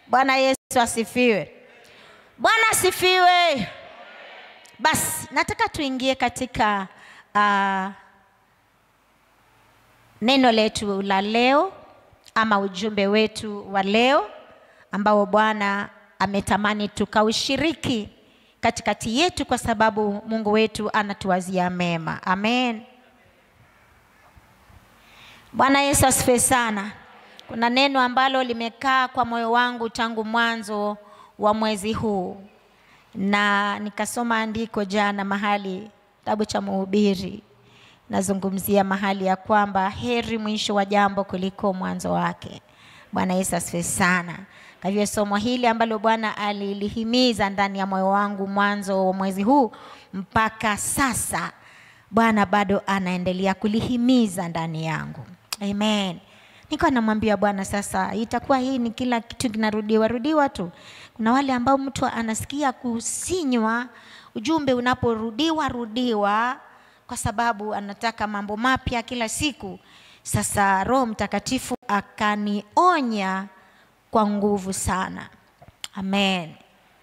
Bwana Yesu asifiwe. Bwana asifiwe. Basi nataka tuingie katika neno letu la leo ama ujumbe wetu wa leo ambao Bwana ametamani tukaushiriki katikati yetu kwa sababu Mungu wetu anatuwazia mema. Amen. Bwana Yesu asifiwe sana. Kuna neno ambalo limekaa kwa moyo wangu tangu mwanzo wa mwezi huu. Na nikasoma andiko jana mahali kitabu cha Mhubiri. Nazungumzia mahali ya kwamba heri mwisho wa jambo kuliko mwanzo wake. Bwana Yesu asifiwe sana. Kwa hivyo somo hili ambalo Bwana alilihimiza ndani ya moyo wangu mwanzo wa mwezi huu mpaka sasa, Bwana bado anaendelea kulihimiza ndani yangu. Amen. Niko namwambia Bwana sasa itakuwa hii ni kila kitu kinarudiwa tu. Kuna wale ambao mtu anasikia kusinywa ujumbe unaporudiwa kwa sababu anataka mambo mapya kila siku. Sasa Roho Mtakatifu akanionya kwa nguvu sana. Amen.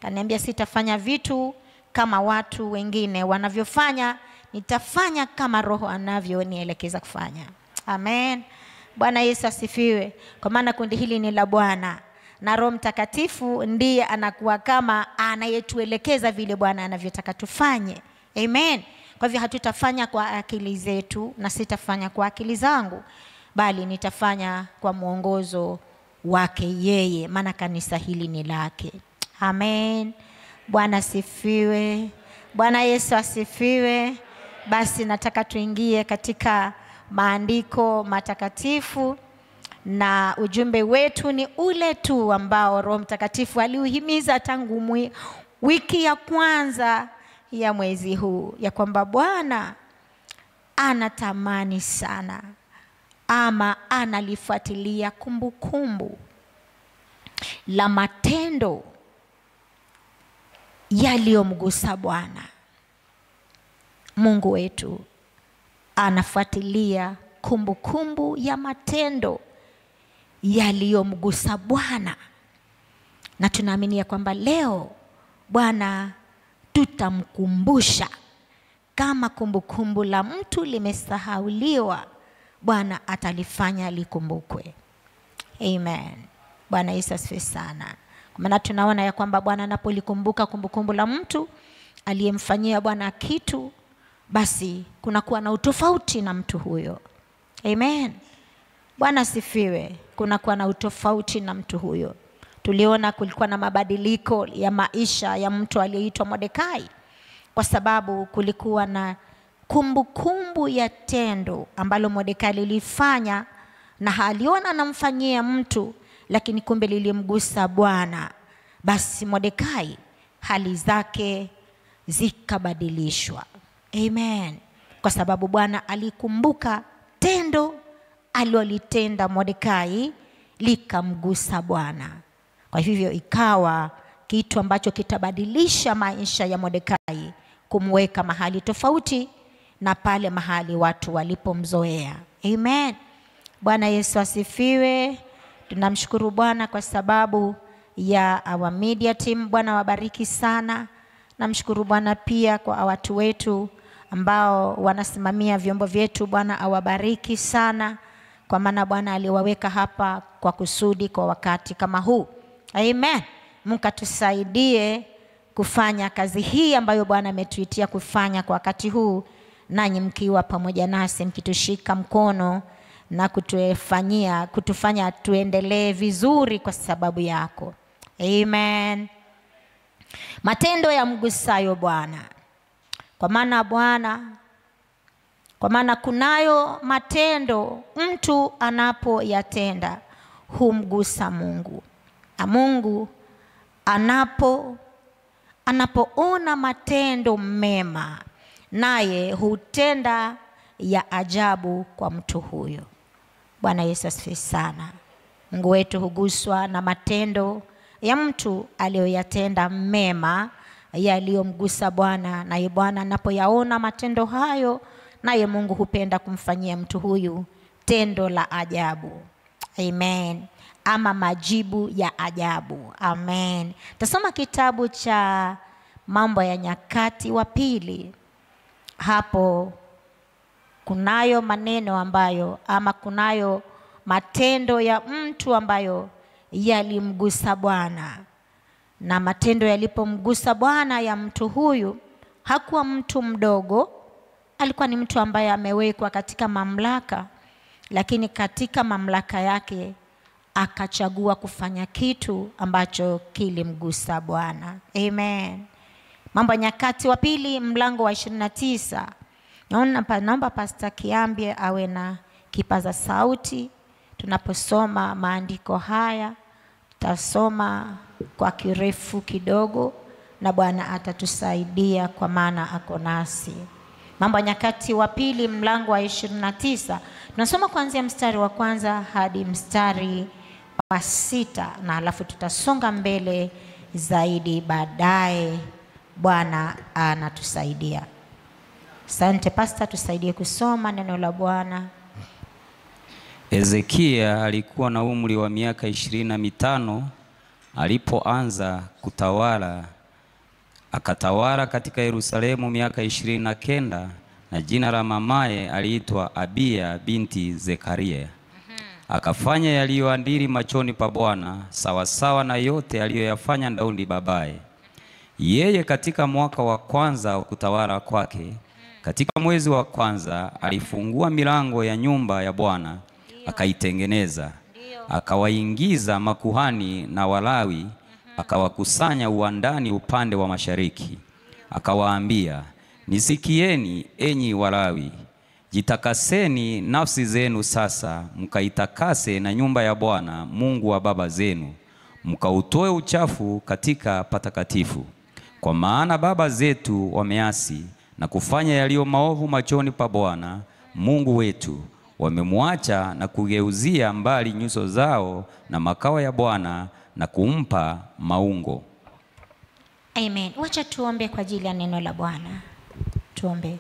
Kaniambia sitafanya vitu kama watu wengine wanavyofanya, nitafanya kama Roho anavyonielekeza kufanya. Amen. Bwana Yesu asifiwe. Kwa maana kundi hili ni la Bwana na Roho Mtakatifu ndiye anakuwa kama anayetuelekeza vile Bwana anavyotaka tufanye. Amen. Kwa hivyo hatutafanya kwa akili zetu na sitafanya kwa akili zangu, bali nitafanya kwa mwongozo wake yeye, maana kanisa hili ni lake. Amen. Bwana asifiwe. Bwana Yesu asifiwe. Basi nataka tuingie katika maandiko matakatifu na ujumbe wetu ni ule tu ambao Roho Mtakatifu aliuhimiza tangu wiki ya kwanza ya mwezi huu, ya kwamba Bwana anatamani sana ama analifuatilia kumbukumbu la matendo yaliyomgusa Bwana. Mungu wetu anafuatilia kumbukumbu ya matendo yaliyomgusa Bwana. Na tunaamini kwamba leo Bwana tutamkumbusha. Kama kumbukumbu la mtu limesahauliwa, Bwana atalifanya likumbukwe. Amen. Bwana Yesu asifiwe sana. Kwa maana tunaona ya kwamba Bwana anapolikumbuka kumbukumbu la mtu aliyemfanyia Bwana kitu, basi kunakuwa na utofauti na mtu huyo. Amen. Bwana asifiwe. Kunakuwa na utofauti na mtu huyo. Tuliona kulikuwa na mabadiliko ya maisha ya mtu aliyeitwa Mordekai, kwa sababu kulikuwa na kumbukumbu ya tendo ambalo Mordekai lilifanya na aliona anamfanyia mtu, lakini kumbe lilimgusa Bwana. Basi Mordekai hali zake zikabadilishwa. Amen. Kwa sababu Bwana alikumbuka tendo alilolitenda Mordekai likamgusa Bwana. Kwa hivyo ikawa kitu ambacho kitabadilisha maisha ya Mordekai, kumweka mahali tofauti na pale mahali watu walipomzoea. Amen. Bwana Yesu asifiwe. Tunamshukuru Bwana kwa sababu ya our media team. Bwana wabariki sana. Namshukuru Bwana pia kwa watu wetu ambao wanasimamia vyombo vyetu. Bwana awabariki sana, kwa maana Bwana aliwaweka hapa kwa kusudi kwa wakati kama huu. Amen. Mkatusaidie kufanya kazi hii ambayo Bwana ametuitia kufanya kwa wakati huu, nanyi mkiwa pamoja nasi mkitushika mkono na kutufanya tuendelee vizuri kwa sababu yako. Amen. Matendo ya mgusayo Bwana. Kwa maana kunayo matendo mtu anapoyatenda humgusa Mungu. Na Mungu anapoona matendo mema, naye hutenda ya ajabu kwa mtu huyo. Bwana Yesu asifiwe sana. Mungu wetu huguswa na matendo ya mtu aliyoyatenda mema yaliyomgusa Bwana, naye Bwana anapoyaona matendo hayo, naye Mungu hupenda kumfanyia mtu huyu tendo la ajabu. Amen. ama majibu ya ajabu. Amen. Tasoma kitabu cha Mambo ya Nyakati wa Pili. Hapo kunayo maneno ambayo ama kunayo matendo ya mtu ambayo yalimgusa Bwana. Na matendo yalipomgusa Bwana ya mtu huyu, hakuwa mtu mdogo, alikuwa ni mtu ambaye amewekwa katika mamlaka, lakini katika mamlaka yake akachagua kufanya kitu ambacho kilimgusa Bwana. Amen. Mambo ya Nyakati wa Pili mlango wa 29. Naomba Pastor Kiambie awe na kipaza sauti. Tunaposoma maandiko haya, tutasoma kwa kirefu kidogo na Bwana atatusaidia kwa maana ako nasi. Mambo ya Nyakati wa Pili mlango wa 29. Tunasoma kuanzia mstari wa kwanza hadi mstari wa 6 na alafu tutasonga mbele zaidi baadaye. Bwana anatusaidia. Asante Pastor, tusaidie kusoma neno la Bwana. Hezekia alikuwa na umri wa miaka 25 alipoanza kutawala. Akatawala katika Yerusalemu miaka 29, na jina la mamaye aliitwa Abia binti Zekaria. Akafanya yaliyoadili machoni pa Bwana, sawasawa na yote aliyoyafanya Daudi babaye. Yeye katika mwaka wa kwanza wa kutawala kwake, katika mwezi wa kwanza, alifungua milango ya nyumba ya Bwana, akaitengeneza. Akawaingiza makuhani na Walawi, akawakusanya uwandani upande wa mashariki. Akawaambia, nisikieni enyi Walawi, jitakaseni nafsi zenu sasa, mkaitakase na nyumba ya Bwana Mungu wa baba zenu, mkautoe uchafu katika patakatifu. Kwa maana baba zetu wameasi na kufanya yaliyo maovu machoni pa Bwana Mungu wetu, wamemwacha na kugeuzia mbali nyuso zao na makao ya Bwana na kumpa maungo. Amen. Wacha tuombe kwa ajili ya neno la Bwana. Tuombe.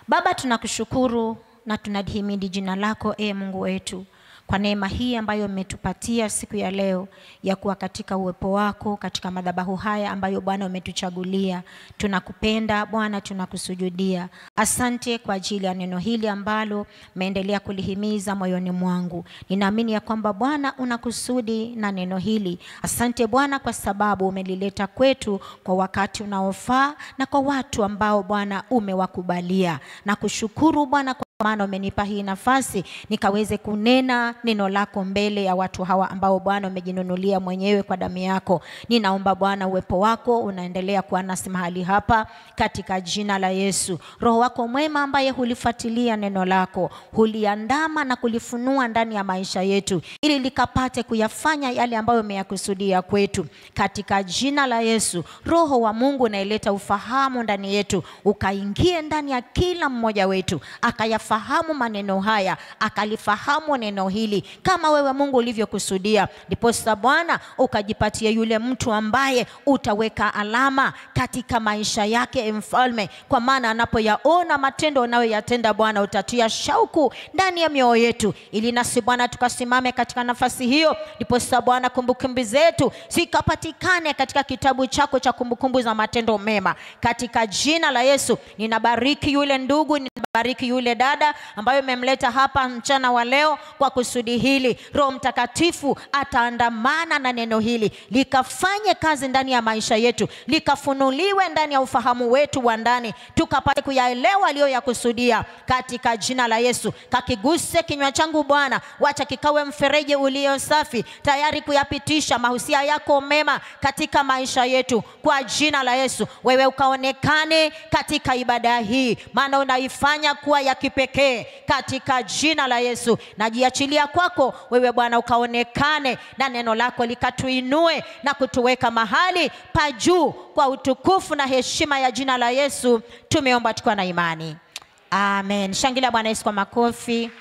Baba, tunakushukuru na tunadhimidi jina lako Mungu wetu kwa neema hii ambayo umetupatia siku ya leo ya kuwa katika uwepo wako katika madhabahu haya ambayo Bwana umetuchagulia. Tunakupenda Bwana, tunakusujudia. Asante kwa ajili ya neno hili ambalo umeendelea kulihimiza moyoni mwangu. Ninaamini ya kwamba Bwana unakusudi na neno hili. Asante Bwana kwa sababu umelileta kwetu kwa wakati unaofaa na kwa watu ambao Bwana umewakubalia. Nakushukuru Bwana kwa maana umenipa hii nafasi nikaweze kunena neno lako mbele ya watu hawa ambao Bwana umejinunulia mwenyewe kwa damu yako. Ninaomba Bwana uwepo wako unaendelea kuwa nasi mahali hapa katika jina la Yesu. Roho wako mwema ambaye hulifuatilia neno lako, huliandama na kulifunua ndani ya maisha yetu ili likapate kuyafanya yale ambayo umeyakusudia kwetu katika jina la Yesu. Roho wa Mungu unaileta ufahamu ndani yetu, ukaingie ndani ya kila mmoja wetu, akayafahamu maneno haya, akalifahamu neno hili kama wewe Mungu ulivyokusudia. Ndipo Bwana ukajipatia yule mtu ambaye utaweka alama katika maisha yake mfalme, kwa maana anapoyaona matendo unayoyatenda Bwana utatia shauku ndani ya mioyo yetu, ili nasi Bwana tukasimame katika nafasi hiyo. Ndipo Bwana kumbukumbu zetu zikapatikane katika kitabu chako cha kumbukumbu za matendo mema katika jina la Yesu. Ninabariki yule ndugu, ninabariki yule dada ambayo umemleta hapa mchana wa leo kwa kusudi hili. Roho Mtakatifu ataandamana na neno hili, likafanye kazi ndani ya maisha yetu, likafunuliwe ndani ya ufahamu wetu wa ndani, tukapate kuyaelewa aliyoyakusudia katika jina la Yesu. Kakiguse kinywa changu Bwana, wacha kikawe mfereji ulio safi, tayari kuyapitisha mahusia yako mema katika maisha yetu kwa jina la Yesu. Wewe ukaonekane katika ibada hii, maana unaifanya kuwa ya kipekee katika jina la Yesu. Najiachilia kwako wewe Bwana, ukaonekane na neno lako likatuinue na kutuweka mahali pa juu kwa utukufu na heshima ya jina la Yesu. Tumeomba tukiwa na imani. Amen. Shangilia Bwana Yesu kwa makofi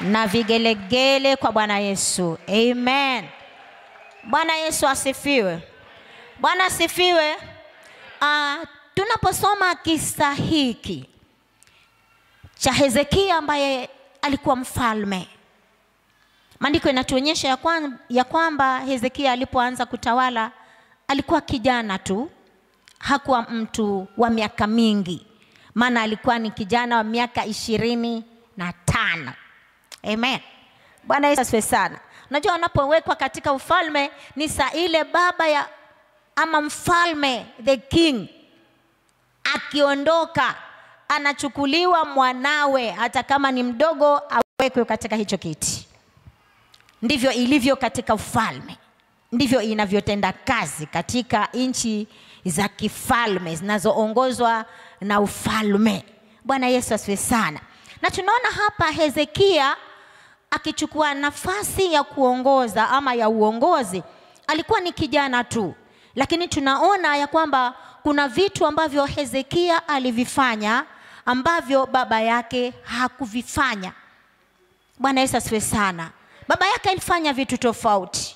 na vigelegele kwa Bwana Yesu. Amen. Bwana Yesu asifiwe. Bwana asifiwe. Tunaposoma kisa hiki cha Hezekia ambaye alikuwa mfalme, Maandiko inatuonyesha ya kwamba Hezekia alipoanza kutawala alikuwa kijana tu, hakuwa mtu wa miaka mingi, maana alikuwa ni kijana wa miaka 25. Amen. Bwana Yesu asifiwe sana. Unajua unapowekwa katika ufalme ni saa ile baba ya ama mfalme, the king, akiondoka anachukuliwa mwanawe hata kama ni mdogo awekwe katika hicho kiti. Ndivyo ilivyo katika ufalme. Ndivyo inavyotenda kazi katika nchi za kifalme zinazoongozwa na ufalme. Bwana Yesu asifiwe sana. Na tunaona hapa Hezekia akichukua nafasi ya kuongoza ama ya uongozi. Alikuwa ni kijana tu, lakini tunaona ya kwamba kuna vitu ambavyo Hezekia alivifanya ambavyo baba yake hakuvifanya. Bwana Yesu asifiwe sana. Baba yake alifanya vitu tofauti.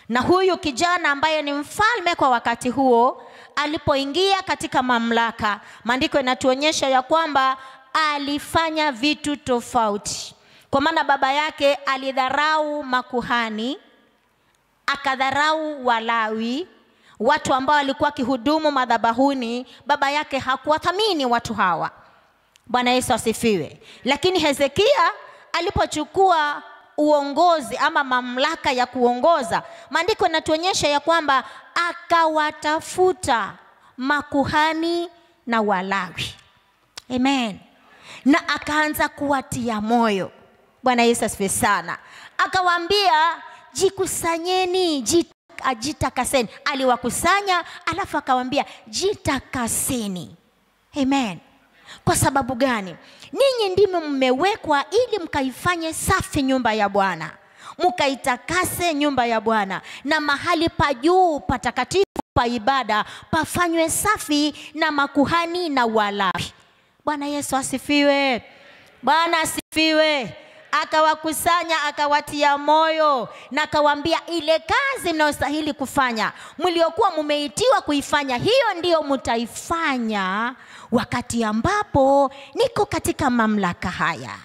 Na huyu kijana ambaye ni mfalme kwa wakati huo, alipoingia katika mamlaka, maandiko yanatuonyesha ya kwamba alifanya vitu tofauti. Kwa maana baba yake alidharau makuhani, akadharau Walawi, watu ambao walikuwa kihudumu madhabahuni. Baba yake hakuwathamini watu hawa. Bwana Yesu asifiwe. Lakini Hezekia alipochukua uongozi ama mamlaka ya kuongoza, maandiko yanatuonyesha ya kwamba akawatafuta makuhani na Walawi. Amen. Na akaanza kuwatia moyo. Bwana Yesu asifiwe sana. Akawaambia, jikusanyeni, jitakaseni. Aliwakusanya alafu akawaambia, jitakaseni. Amen. Kwa sababu gani? Ninyi ndimo mmewekwa ili mkaifanye safi nyumba ya Bwana, mkaitakase nyumba ya Bwana, na mahali pa juu patakatifu pa ibada pafanywe safi na makuhani na Walawi. Bwana Yesu asifiwe. Bwana asifiwe. Akawakusanya, akawatia moyo na akawaambia, ile kazi mnayostahili kufanya, mliokuwa mumeitiwa kuifanya, hiyo ndiyo mtaifanya wakati ambapo niko katika mamlaka haya.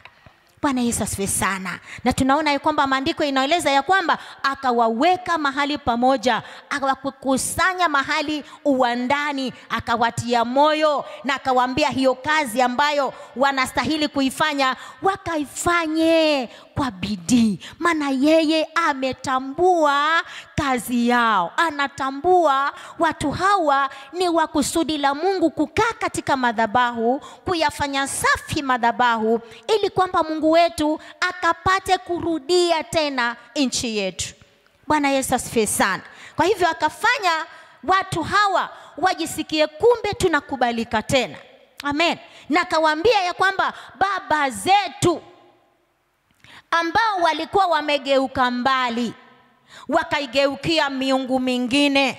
Bwana Yesu asifiwe sana. Na tunaona ya kwamba maandiko inaeleza ya kwamba akawaweka mahali pamoja, akawakusanya mahali uwandani, akawatia moyo na akawaambia hiyo kazi ambayo wanastahili kuifanya wakaifanye kwa bidii. Maana yeye ametambua kazi yao. Anatambua watu hawa ni wa kusudi la Mungu, kukaa katika madhabahu, kuyafanya safi madhabahu, ili kwamba Mungu wetu akapate kurudia tena nchi yetu. Bwana Yesu asifiwe sana. Kwa hivyo akafanya watu hawa wajisikie kumbe tunakubalika tena. Amen. Na akawaambia ya kwamba baba zetu ambao walikuwa wamegeuka mbali, wakaigeukia miungu mingine,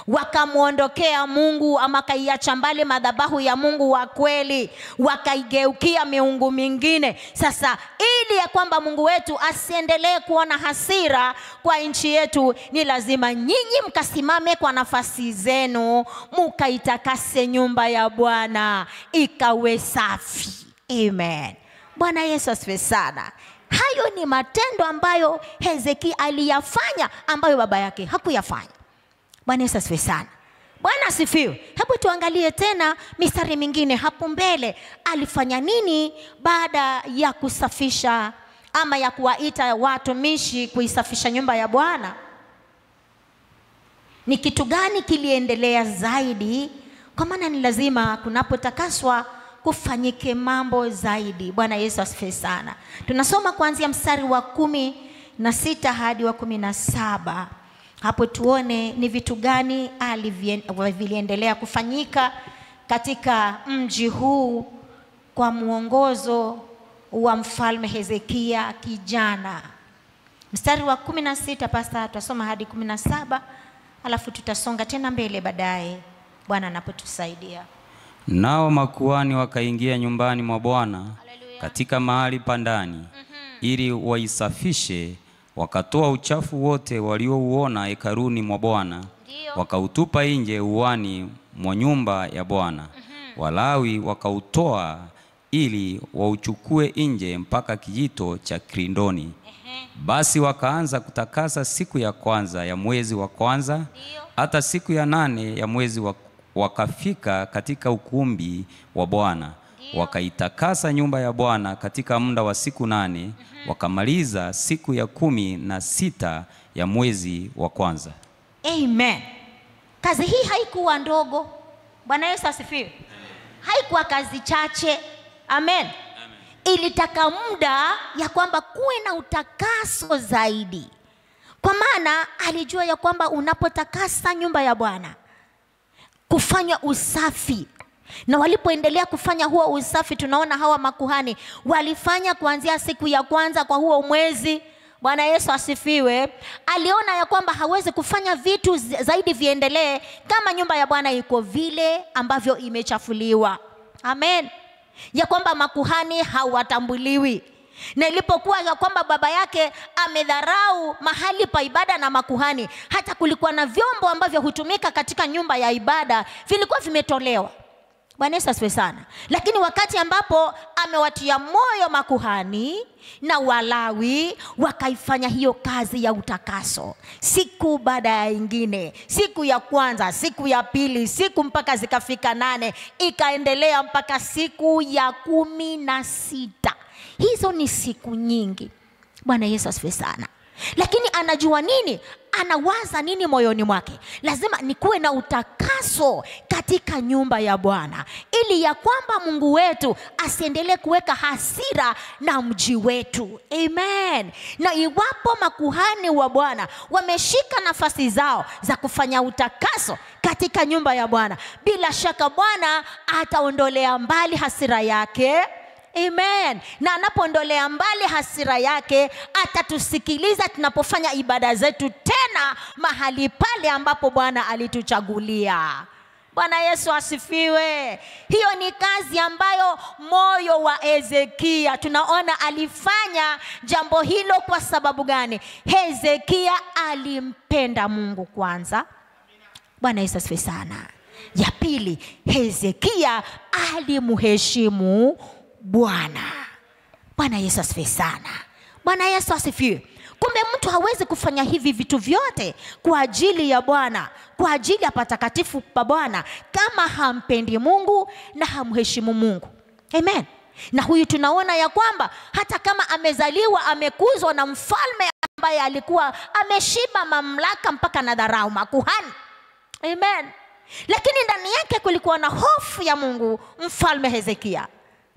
wakamuondokea Mungu ama kaiacha mbali madhabahu ya Mungu wa kweli, wakaigeukia miungu mingine. Sasa ili ya kwamba Mungu wetu asiendelee kuona hasira kwa nchi yetu, ni lazima nyinyi mkasimame kwa nafasi zenu, mkaitakase nyumba ya Bwana ikawe safi. Amen. Bwana Yesu asifiwe sana. Hayo ni matendo ambayo Hezekia aliyafanya ambayo baba yake hakuyafanya. Bwana Yesu asifiwe sana. Bwana asifiwe. Hebu tuangalie tena mistari mingine hapo mbele. Alifanya nini baada ya kusafisha ama ya kuwaita watumishi kuisafisha nyumba ya Bwana? Ni kitu gani kiliendelea zaidi? Kwa maana ni lazima kunapotakaswa kufanyike mambo zaidi. Bwana Yesu asifiwe sana. Tunasoma kuanzia mstari wa 16 hadi wa 17. Hapo tuone ni vitu gani viliendelea kufanyika katika mji huu kwa muongozo wa mfalme Hezekia kijana. Mstari wa 16 pasta, tutasoma hadi 17, alafu tutasonga tena mbele baadaye Bwana anapotusaidia. Nao makuhani wakaingia nyumbani mwa Bwana katika mahali pa ndani ili waisafishe, wakatoa uchafu wote waliouona hekaluni mwa Bwana, wakautupa nje uani mwa nyumba ya Bwana. Walawi wakautoa ili wauchukue nje mpaka kijito cha Kidroni, Basi wakaanza kutakasa siku ya kwanza ya mwezi wa kwanza, hata siku ya 8 ya mwezi wakafika katika ukumbi wa Bwana. Wakaitakasa nyumba ya Bwana katika muda wa siku 8. Wakamaliza siku ya 16 ya mwezi wa kwanza. Amen. Kazi hii haikuwa ndogo. Bwana Yesu asifiwe. Haikuwa kazi chache. Amen. Ilitaka muda ya kwamba kuwe na utakaso zaidi. Kwa maana alijua ya kwamba unapotakasa nyumba ya Bwana, kufanya usafi. Na walipoendelea kufanya huo usafi, tunaona hawa makuhani walifanya kuanzia siku ya kwanza kwa huo mwezi. Bwana Yesu asifiwe. Aliona ya kwamba hawezi kufanya vitu zaidi viendelee kama nyumba ya Bwana iko vile ambavyo imechafuliwa. Amen. Ya kwamba makuhani hawatambuliwi. Na ilipokuwa ya kwamba baba yake amedharau mahali pa ibada na makuhani, hata kulikuwa na vyombo ambavyo hutumika katika nyumba ya ibada vilikuwa vimetolewa. Bwana Yesu asifiwe sana. Lakini wakati ambapo amewatia moyo makuhani na Walawi, wakaifanya hiyo kazi ya utakaso siku baada ya ingine, siku ya kwanza, siku ya pili, siku mpaka zikafika 8, ikaendelea mpaka siku ya 16. Hizo ni siku nyingi. Bwana Yesu asifiwe sana. Lakini anajua nini? Anawaza nini moyoni mwake? Lazima nikuwe na utakaso katika nyumba ya Bwana, ili ya kwamba Mungu wetu asiendelee kuweka hasira na mji wetu. Amen. Na iwapo makuhani wa Bwana wameshika nafasi zao za kufanya utakaso katika nyumba ya Bwana, bila shaka Bwana ataondolea mbali hasira yake. Amen. Na anapoondolea mbali hasira yake, atatusikiliza tunapofanya ibada zetu tena mahali pale ambapo Bwana alituchagulia. Bwana Yesu asifiwe. Hiyo ni kazi ambayo moyo wa Hezekia, tunaona alifanya jambo hilo. Kwa sababu gani? Hezekia alimpenda Mungu kwanza. Bwana Yesu asifiwe sana. Ya pili, Hezekia alimheshimu Bwana. Bwana Yesu asifiwe sana. Bwana Yesu asifiwe. Kumbe mtu hawezi kufanya hivi vitu vyote kwa ajili ya Bwana, kwa ajili ya patakatifu pa Bwana, kama hampendi Mungu na hamheshimu Mungu. Amen. Na huyu tunaona ya kwamba hata kama amezaliwa, amekuzwa na mfalme ambaye alikuwa ameshiba mamlaka mpaka na dharau makuhani. Amen. Lakini ndani yake kulikuwa na hofu ya Mungu mfalme Hezekia.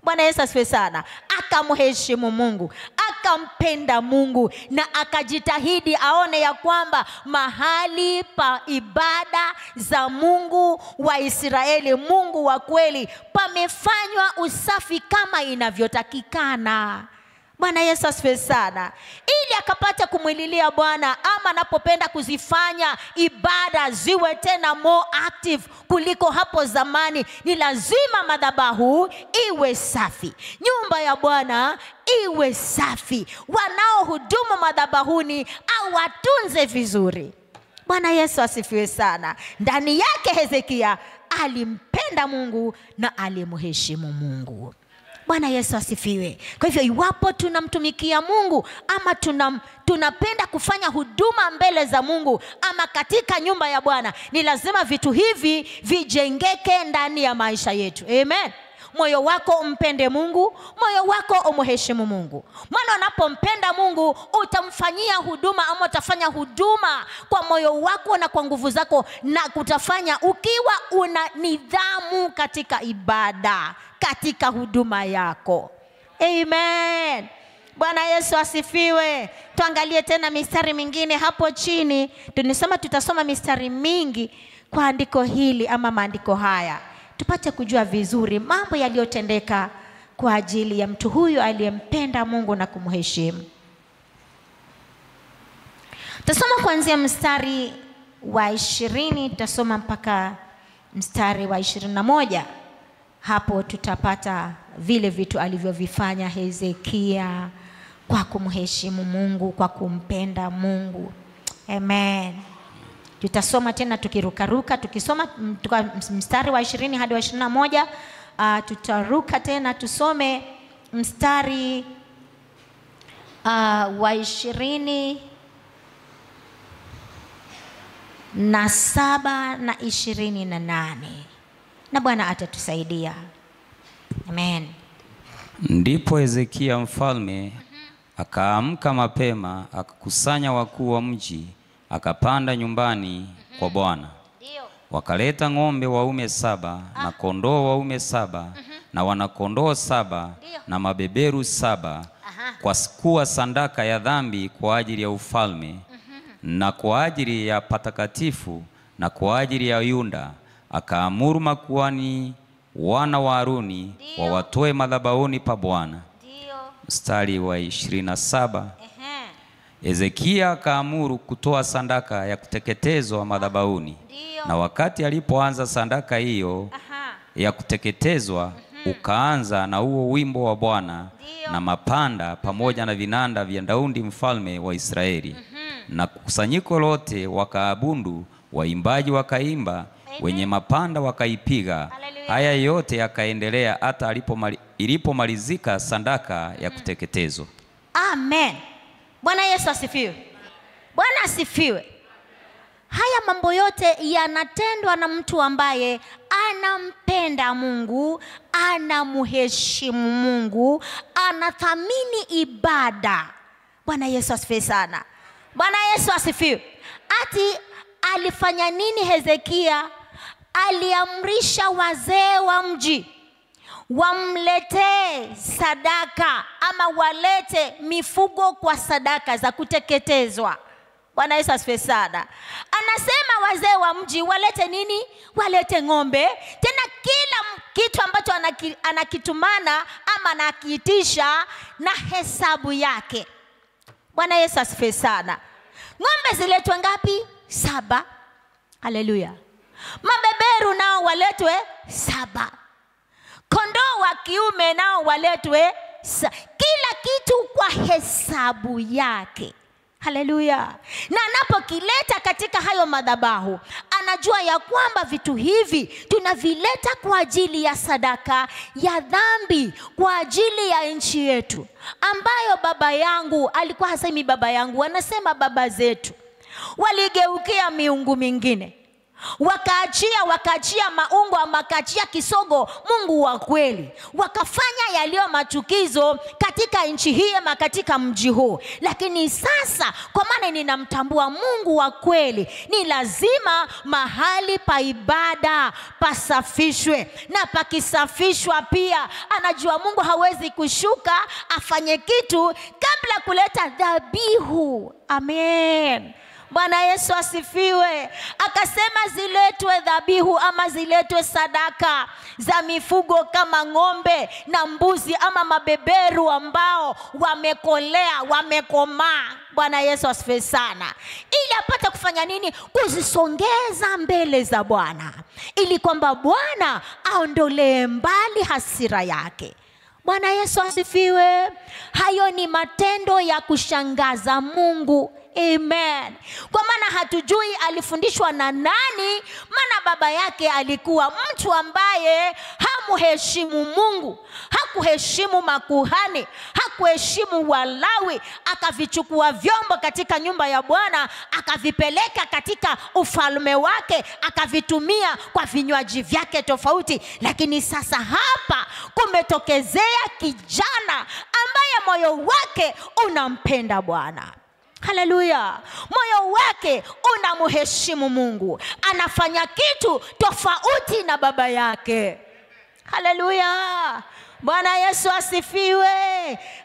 Bwana Yesu asifiwe sana. Akamheshimu Mungu, akampenda Mungu, na akajitahidi aone ya kwamba mahali pa ibada za Mungu wa Israeli, Mungu wa kweli, pamefanywa usafi kama inavyotakikana. Bwana Yesu asifiwe sana. Ili akapata kumwililia Bwana, ama anapopenda kuzifanya ibada ziwe tena more active kuliko hapo zamani, ni lazima madhabahu iwe safi, nyumba ya Bwana iwe safi, wanaohudumu madhabahuni au watunze vizuri. Bwana Yesu asifiwe sana. Ndani yake Hezekia alimpenda Mungu na alimheshimu Mungu. Bwana Yesu asifiwe. Kwa hivyo iwapo tunamtumikia Mungu, ama tunapenda kufanya huduma mbele za Mungu, ama katika nyumba ya Bwana, ni lazima vitu hivi vijengeke ndani ya maisha yetu. Amen. Moyo wako umpende Mungu, moyo wako umheshimu Mungu. Maana unapompenda Mungu, utamfanyia huduma, ama utafanya huduma kwa moyo wako na kwa nguvu zako, na kutafanya ukiwa una nidhamu katika ibada, katika huduma yako. Amen. Bwana Yesu asifiwe. Tuangalie tena mistari mingine hapo chini. Tutasoma mistari mingi kwa andiko hili ama maandiko haya, tupate kujua vizuri mambo yaliyotendeka kwa ajili ya mtu huyu aliyempenda Mungu na kumheshimu. Tutasoma kuanzia mstari wa 20, tutasoma mpaka mstari wa 21. Hapo tutapata vile vitu alivyovifanya Hezekia kwa kumheshimu Mungu, kwa kumpenda Mungu. Amen. Tutasoma tena tukirukaruka, tukisoma mstari wa 20 hadi wa 21. Tutaruka tena tusome mstari wa 27 na 28, na Bwana atatusaidia. Amen. Ndipo Hezekia mfalme akaamka mapema, akakusanya wakuu wa mji, akapanda nyumbani kwa Bwana. Wakaleta ng'ombe waume 7 na kondoo waume 7 na wanakondoo 7 na mabeberu 7 kwa kuwa sadaka ya dhambi kwa ajili ya ufalme na kwa ajili ya patakatifu na kwa ajili ya Yuda. Akaamuru makuhani wana wa Haruni wawatoe madhabahuni pa Bwana. Mstari wa 27. Hezekia akaamuru kutoa sadaka ya kuteketezwa madhabahuni. Na wakati alipoanza sadaka hiyo ya kuteketezwa, ukaanza na huo wimbo wa Bwana na mapanda pamoja na vinanda vya Daudi mfalme wa Israeli. Na kusanyiko lote wakaabudu, waimbaji wakaimba, wenye mapanda wakaipiga. Haya yote yakaendelea hata ilipomalizika sadaka ya kuteketezwa. Amen. Bwana Yesu asifiwe. Bwana asifiwe. Haya mambo yote yanatendwa na mtu ambaye anampenda Mungu, anamheshimu Mungu, anathamini ibada. Bwana Yesu asifiwe sana. Bwana Yesu asifiwe. Ati alifanya nini Hezekia? Aliamrisha wazee wa mji wamletee sadaka ama walete mifugo kwa sadaka za kuteketezwa. Bwana Yesu asifiwe sana. Anasema wazee wa mji walete nini? Walete ng'ombe. Tena kila kitu ambacho anakitumana ama anakiitisha na hesabu yake. Bwana Yesu asifiwe sana. Ng'ombe ziletwe ngapi? 7. Haleluya. Mabeberu nao waletwe 7. Kondoo wa kiume nao waletwe kila kitu kwa hesabu yake. Haleluya. Na anapokileta katika hayo madhabahu, anajua ya kwamba vitu hivi tunavileta kwa ajili ya sadaka ya dhambi, kwa ajili ya nchi yetu ambayo baba yangu alikuwa hasemi baba yangu, anasema baba zetu waligeukia miungu mingine. Wakaachia maungo, wakaachia kisogo Mungu wa kweli. Wakafanya yaliyo machukizo katika nchi hii ama katika mji huu. Lakini sasa kwa maana ninamtambua Mungu wa kweli, ni lazima mahali pa ibada pasafishwe. Na pakisafishwa pia anajua Mungu hawezi kushuka afanye kitu kabla kuleta dhabihu. Amen. Bwana Yesu asifiwe. Akasema ziletwe dhabihu ama ziletwe sadaka za mifugo kama ng'ombe na mbuzi ama mabeberu ambao wamekolea, wamekomaa. Bwana Yesu asifiwe sana. Ili apate kufanya nini? Kuzisongeza mbele za Bwana, ili kwamba Bwana aondolee mbali hasira yake. Bwana Yesu asifiwe. Hayo ni matendo ya kushangaza Mungu. Amen. Kwa maana hatujui alifundishwa na nani, maana baba yake alikuwa mtu ambaye hamuheshimu Mungu, hakuheshimu makuhani, hakuheshimu Walawi. Akavichukua vyombo katika nyumba ya Bwana, akavipeleka katika ufalme wake, akavitumia kwa vinywaji vyake tofauti. Lakini sasa hapa kumetokezea kijana ambaye moyo wake unampenda Bwana. Haleluya. Moyo wake unamheshimu Mungu. Anafanya kitu tofauti na baba yake. Haleluya. Bwana Yesu asifiwe.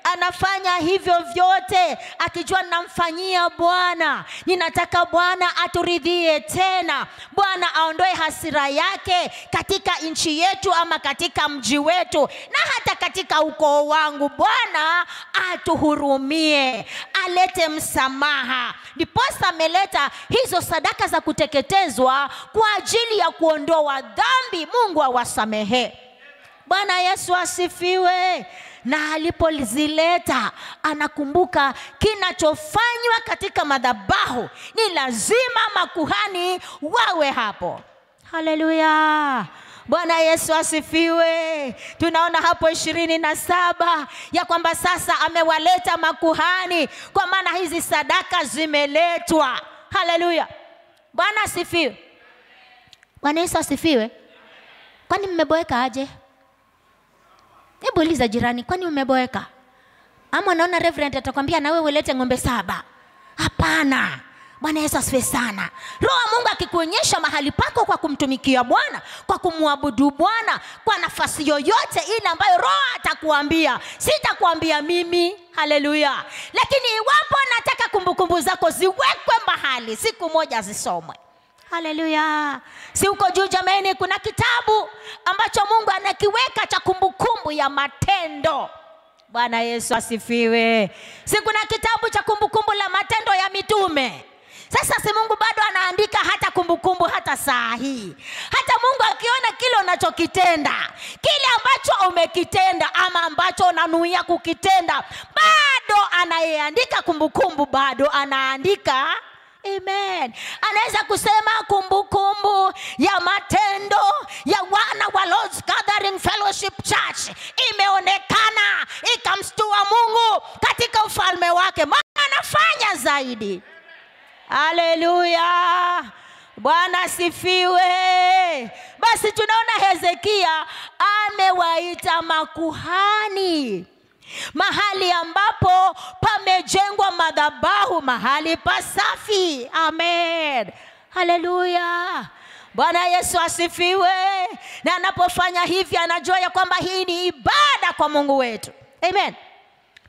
Anafanya hivyo vyote akijua namfanyia Bwana. Ninataka Bwana aturidhie tena. Bwana aondoe hasira yake katika nchi yetu ama katika mji wetu na hata katika ukoo wangu. Bwana atuhurumie, alete msamaha. Ndiposa ameleta hizo sadaka za kuteketezwa kwa ajili ya kuondoa dhambi. Mungu awasamehe. Bwana Yesu asifiwe. Na alipozileta anakumbuka kinachofanywa katika madhabahu. Ni lazima makuhani wawe hapo. Haleluya. Bwana Yesu asifiwe. Tunaona hapo 27 ya kwamba sasa amewaleta makuhani, kwa maana hizi sadaka zimeletwa. Haleluya. Bwana asifiwe. Bwana Yesu asifiwe. Kwani mmeboeka aje? Hebu uliza jirani, kwani umeboeka? Ama naona reverend atakwambia na wewe ulete ng'ombe 7. Hapana. Bwana Yesu asifiwe sana. Roho wa Mungu akikuonyesha mahali pako kwa kumtumikia Bwana, kwa kumwabudu Bwana, kwa nafasi yoyote ile ambayo Roho atakuambia, sitakuambia mimi. Haleluya. Lakini iwapo nataka kumbukumbu zako ziwekwe mahali, siku moja zisomwe. Haleluya. Si uko juu jamani, kuna kitabu ambacho Mungu anakiweka cha kumbukumbu ya matendo. Bwana Yesu asifiwe. Si kuna kitabu cha kumbukumbu la matendo ya mitume. Sasa si Mungu bado anaandika hata kumbukumbu hata saa hii. Hata Mungu akiona kile unachokitenda, kile ambacho umekitenda ama ambacho unanuia kukitenda, bado anayeandika kumbukumbu, bado anaandika. Amen. Anaweza kusema kumbukumbu ya matendo ya wana wa Lord's Gathering Fellowship Church imeonekana, ikamstua Mungu katika ufalme wake, maana anafanya zaidi. Haleluya. Bwana asifiwe. Basi tunaona Hezekia amewaita makuhani mahali ambapo pamejengwa madhabahu, mahali pasafi. Amen. Haleluya. Bwana Yesu asifiwe. Na anapofanya hivi anajua ya kwamba hii ni ibada kwa Mungu wetu. Amen.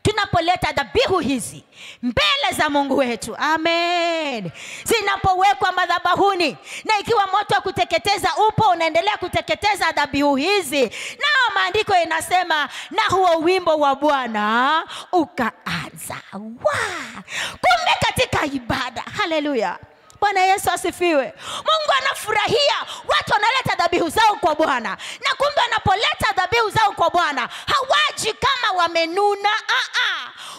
Tunapoleta dhabihu hizi mbele za Mungu wetu, amen, zinapowekwa madhabahuni, na ikiwa moto wa kuteketeza upo unaendelea kuteketeza dhabihu hizi, na maandiko inasema na huo wimbo wa Bwana ukaanza. Kumbe katika ibada, haleluya, Bwana Yesu asifiwe, Mungu anafurahia watu wanaleta dhabihu zao kwa Bwana. Na kumbe anapoleta dhabihu zao kwa Bwana, hawaji kama wamenuna.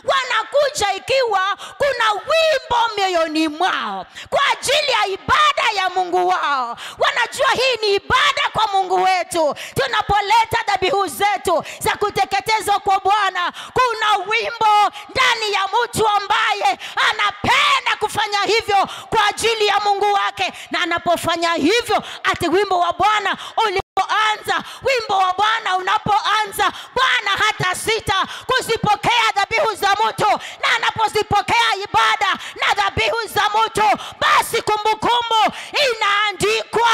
Wanakuja ikiwa kuna wimbo mioyoni mwao kwa ajili ya ibada ya Mungu wao. Wanajua hii ni ibada kwa Mungu wetu. Tunapoleta dhabihu zetu za kuteketezwa kwa Bwana, kuna wimbo ndani ya mtu ambaye anapenda kufanya hivyo kwa ajili ya Mungu wake. Na anapofanya hivyo, ati wimbo wa Bwana ulipoanza, wimbo wa Bwana unapoanza, Bwana hata sita kuzipokea dhabihu za mtu. Na anapozipokea ibada na dhabihu za mtu, basi kumbukumbu inaandikwa.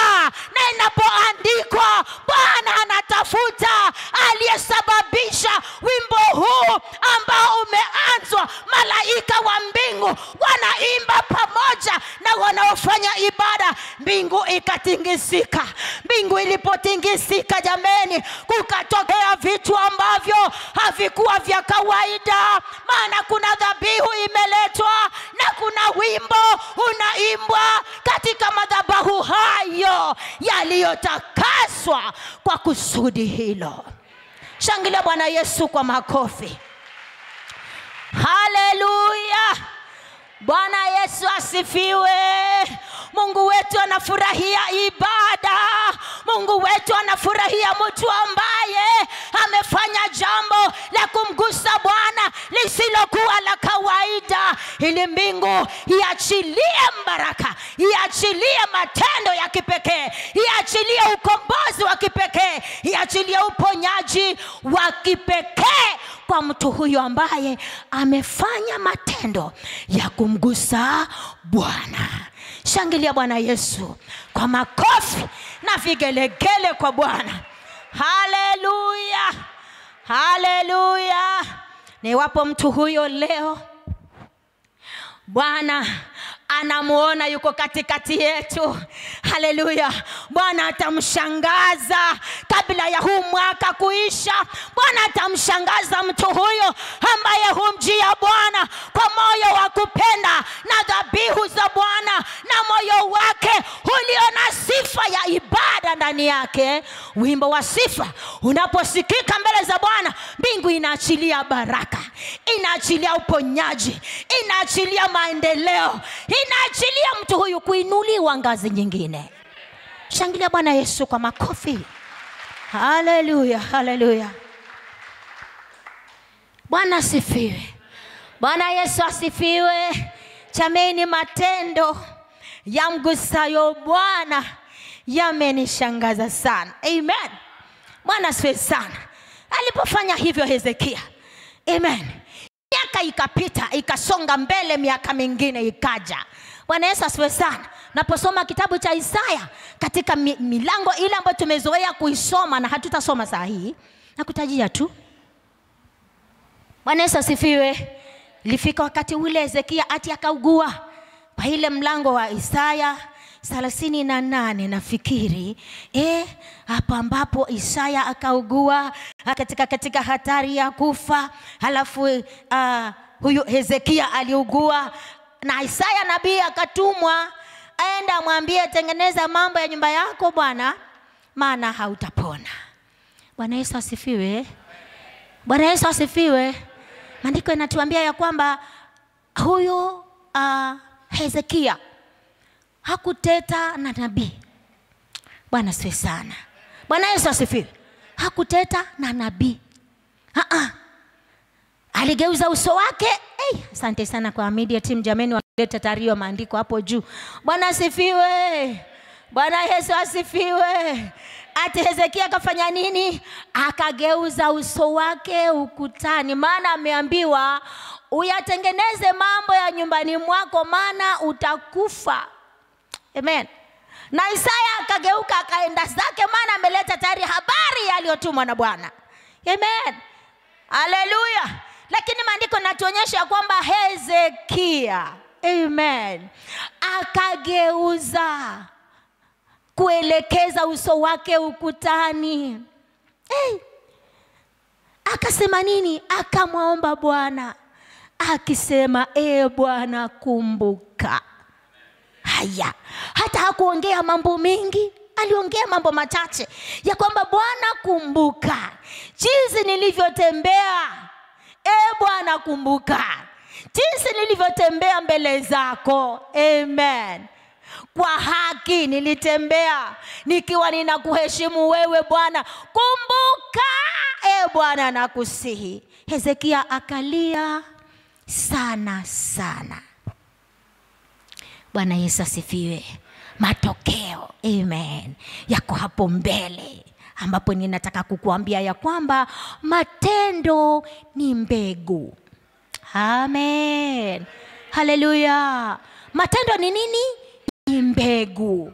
Na inapoandikwa, Bwana anatafuta aliyesababisha wimbo huu ambao umeanzwa. Malaika wa mbingu wanaimba pamoja na wanaofanya ibada. Mbingu ikatingisika. Mbingu ilipotingisika jameni, kukatokea vitu ambavyo havikuwa vya kawaida. Maana kuna dhabihu imeletwa na kuna wimbo unaimbwa katika madhabahu hayo yaliyotakaswa kwa kusudi hilo. Shangilia Bwana Yesu kwa makofi. Haleluya. Bwana Yesu asifiwe. Mungu wetu anafurahia ibada. Mungu wetu anafurahia mtu ambaye amefanya jambo la kumgusa Bwana lisilokuwa la kawaida, ili mbingu iachilie baraka, iachilie matendo ya kipekee, iachilie ukombozi wa kipekee, iachilie uponyaji wa kipekee kwa mtu huyo ambaye amefanya matendo ya kumgusa Bwana. Shangilia Bwana Yesu kwa makofi na vigelegele kwa Bwana. Haleluya. Haleluya. Ni wapo mtu huyo leo Bwana anamuona yuko katikati yetu. Haleluya. Bwana atamshangaza kabla ya huu mwaka kuisha. Bwana atamshangaza mtu huyo ambaye humjia Bwana kwa moyo wa kupenda na dhabihu za Bwana, na moyo wake ulio na sifa ya ibada ndani yake. Wimbo wa sifa unaposikika mbele za Bwana, mbingu inaachilia baraka, inaachilia uponyaji, inaachilia maendeleo, inaachilia mtu huyu kuinuliwa ngazi nyingine. Shangilia Bwana Yesu kwa makofi. Haleluya, haleluya. Bwana asifiwe. Bwana Yesu asifiwe. Jameni, matendo ya mgusayo Bwana yamenishangaza sana. Amen. Bwana asifiwe sana. Alipofanya hivyo Hezekia, amen, miaka ikapita, ikasonga mbele, miaka mingine ikaja. Bwana Yesu asifiwe sana. Naposoma kitabu cha Isaya katika milango ile ambayo tumezoea kuisoma na hatutasoma saa hii, nakutajia tu. Bwana Yesu asifiwe. Ilifika wakati ule Hezekia ati akaugua. Kwa ile mlango wa Isaya 38 nafikiri, hapa ambapo Isaya akaugua katika hatari ya kufa. Halafu huyu Hezekia aliugua, na Isaya nabii akatumwa aenda mwambie, tengeneza mambo ya nyumba yako Bwana, maana hautapona. Bwana Yesu asifiwe. Bwana Yesu asifiwe. Maandiko yanatuambia ya kwamba huyu Hezekia hakuteta na nabii. Bwana asifiwe sana. Bwana Yesu asifiwe. Hakuteta na nabii. Aligeuza uso wake. Asante sana kwa media team jameni, waleta taarifa maandiko hapo juu. Bwana asifiwe. Bwana Yesu asifiwe. Ati Hezekia akafanya nini? Akageuza uso wake ukutani, maana ameambiwa uyatengeneze mambo ya nyumbani mwako maana utakufa. Amen. Na Isaya akageuka akaenda zake, maana ameleta tayari habari aliyotumwa na Bwana. Amen. Haleluya. Lakini maandiko yanatuonyesha kwamba Hezekia, amen, akageuza kuelekeza uso wake ukutani. Akasema nini? Akamwomba Bwana akisema, Bwana kumbuka. Haya, hata hakuongea mambo mengi, aliongea mambo machache ya kwamba Bwana kumbuka jinsi nilivyotembea. Bwana kumbuka jinsi nilivyotembea mbele zako. Amen. Kwa haki nilitembea nikiwa ninakuheshimu wewe Bwana. Kumbuka Bwana nakusihi. Hezekia akalia sana sana. Bwana Yesu asifiwe. Matokeo, amen, yako hapo mbele, ambapo ninataka kukuambia ya kwamba matendo ni mbegu. Amen. Haleluya. Matendo ni nini? Ni mbegu.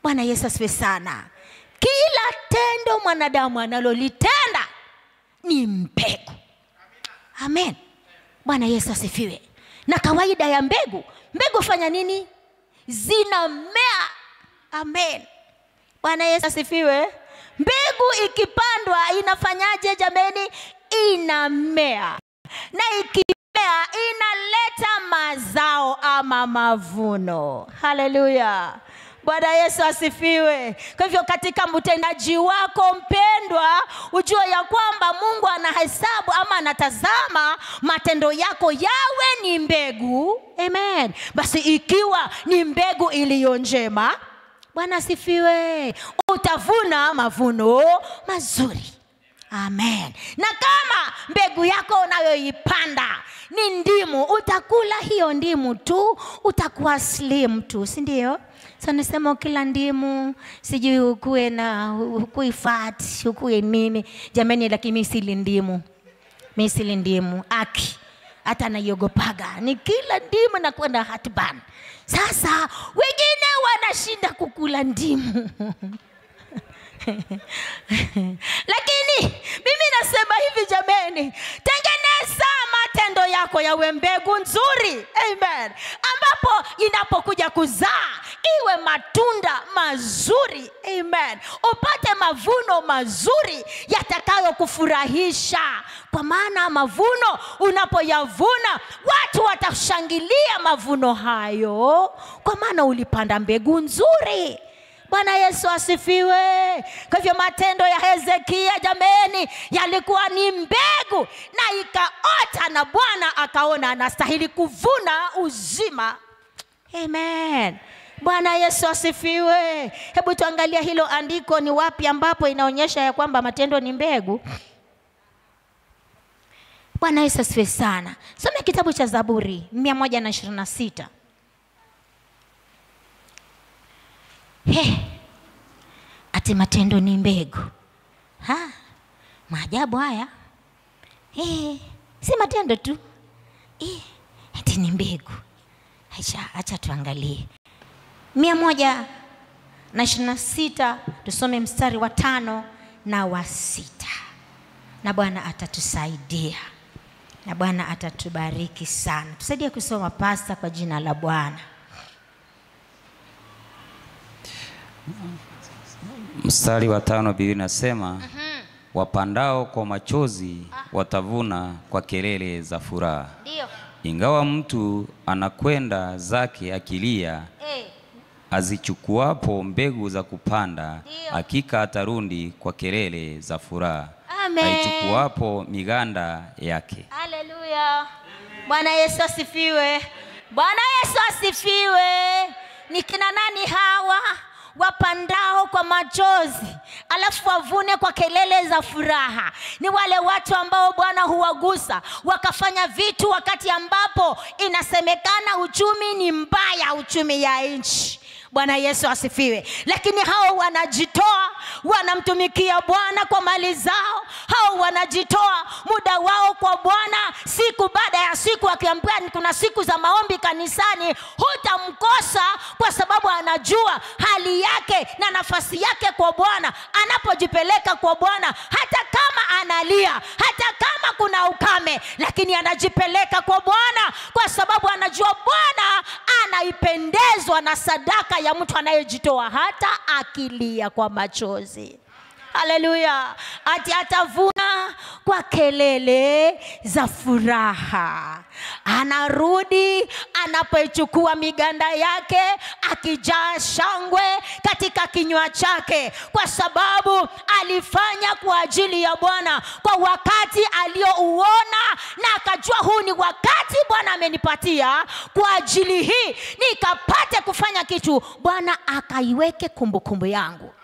Bwana Yesu asifiwe sana. Kila tendo mwanadamu analolitenda ni mbegu. Amen. Bwana Yesu asifiwe. Na kawaida ya mbegu fanya nini? Zinamea. Amen. Bwana Yesu asifiwe. Mbegu ikipandwa inafanyaje jameni? Inamea. Na ikimea inaleta mazao ama mavuno. Haleluya. Bwana Yesu asifiwe. Kwa hivyo katika mtendaji wako mpendwa, ujue ya kwamba Mungu anahesabu ama anatazama matendo yako yawe ni mbegu. Amen. Basi ikiwa ni mbegu iliyo njema, Bwana asifiwe, utavuna mavuno mazuri. Amen. Na kama mbegu yako unayoipanda ni ndimu, utakula hiyo ndimu tu, utakuwa slim tu, si ndio? So nasema kila ndimu sijui ukue na ukue fat, ukue nini. Jamani, lakini mimi sili ndimu. Mimi sili ndimu. Hata naiogopaga. Ni kila ndimu na kwenda heartburn. Sasa wengine wanashinda kukula ndimu. Lakini mimi nasema hivi jameni, tengeneza matendo yako yawe mbegu nzuri. Amen. Ambapo inapokuja kuzaa iwe matunda mazuri. Amen. Upate mavuno mazuri yatakayo kufurahisha. Kwa maana mavuno unapoyavuna, watu watashangilia mavuno hayo, kwa maana ulipanda mbegu nzuri. Bwana Yesu asifiwe. Kwa hivyo matendo ya Hezekia jameni yalikuwa ni mbegu, na ikaota, na Bwana akaona anastahili kuvuna uzima. Amen. Bwana Yesu asifiwe. Hebu tuangalia hilo andiko, ni wapi ambapo inaonyesha ya kwamba matendo ni mbegu. Bwana Yesu asifiwe sana. Soma kitabu cha Zaburi 126. Ati matendo ni mbegu. Maajabu haya. Si matendo tu. Ati ni mbegu. Acha tuangalie 126, tusome mstari wa 5 na wa 6. Na Bwana atatusaidia. Na Bwana atatubariki sana. Tusaidie kusoma pasta kwa jina la Bwana. Mstari wa 5 Biblia inasema wapandao kwa machozi watavuna kwa kelele za furaha. Ndio. Ingawa mtu anakwenda zake akilia, azichukuapo mbegu za kupanda, hakika atarundi kwa kelele za furaha. Amen. Aichukuapo miganda yake. Haleluya. Bwana Yesu asifiwe. Bwana Yesu asifiwe. Ni kina nani hawa? Wapandao kwa machozi alafu wavune kwa kelele za furaha. Ni wale watu ambao Bwana huwagusa wakafanya vitu wakati ambapo inasemekana uchumi ni mbaya, uchumi ya nchi. Bwana Yesu asifiwe. Lakini hao wanajitoa, wanamtumikia Bwana kwa mali zao. Hao wanajitoa muda wao kwa Bwana siku baada ya siku, akiambia kuna siku za maombi kanisani, hutamkosa kwa sababu anajua hali yake na nafasi yake kwa Bwana. Anapojipeleka kwa Bwana, hata kama analia, hata kama kuna ukame, lakini anajipeleka kwa Bwana kwa sababu anajua Bwana anaipendezwa na sadaka ya mtu anayejitoa hata akilia kwa machozi. Haleluya. Ati atavuna kwa kelele za furaha. Anarudi anapoichukua miganda yake akijaa shangwe katika kinywa chake, kwa sababu alifanya kwa ajili ya Bwana kwa wakati aliouona, na akajua huu ni wakati Bwana amenipatia kwa ajili hii nikapate kufanya kitu. Bwana akaiweke kumbukumbu yangu.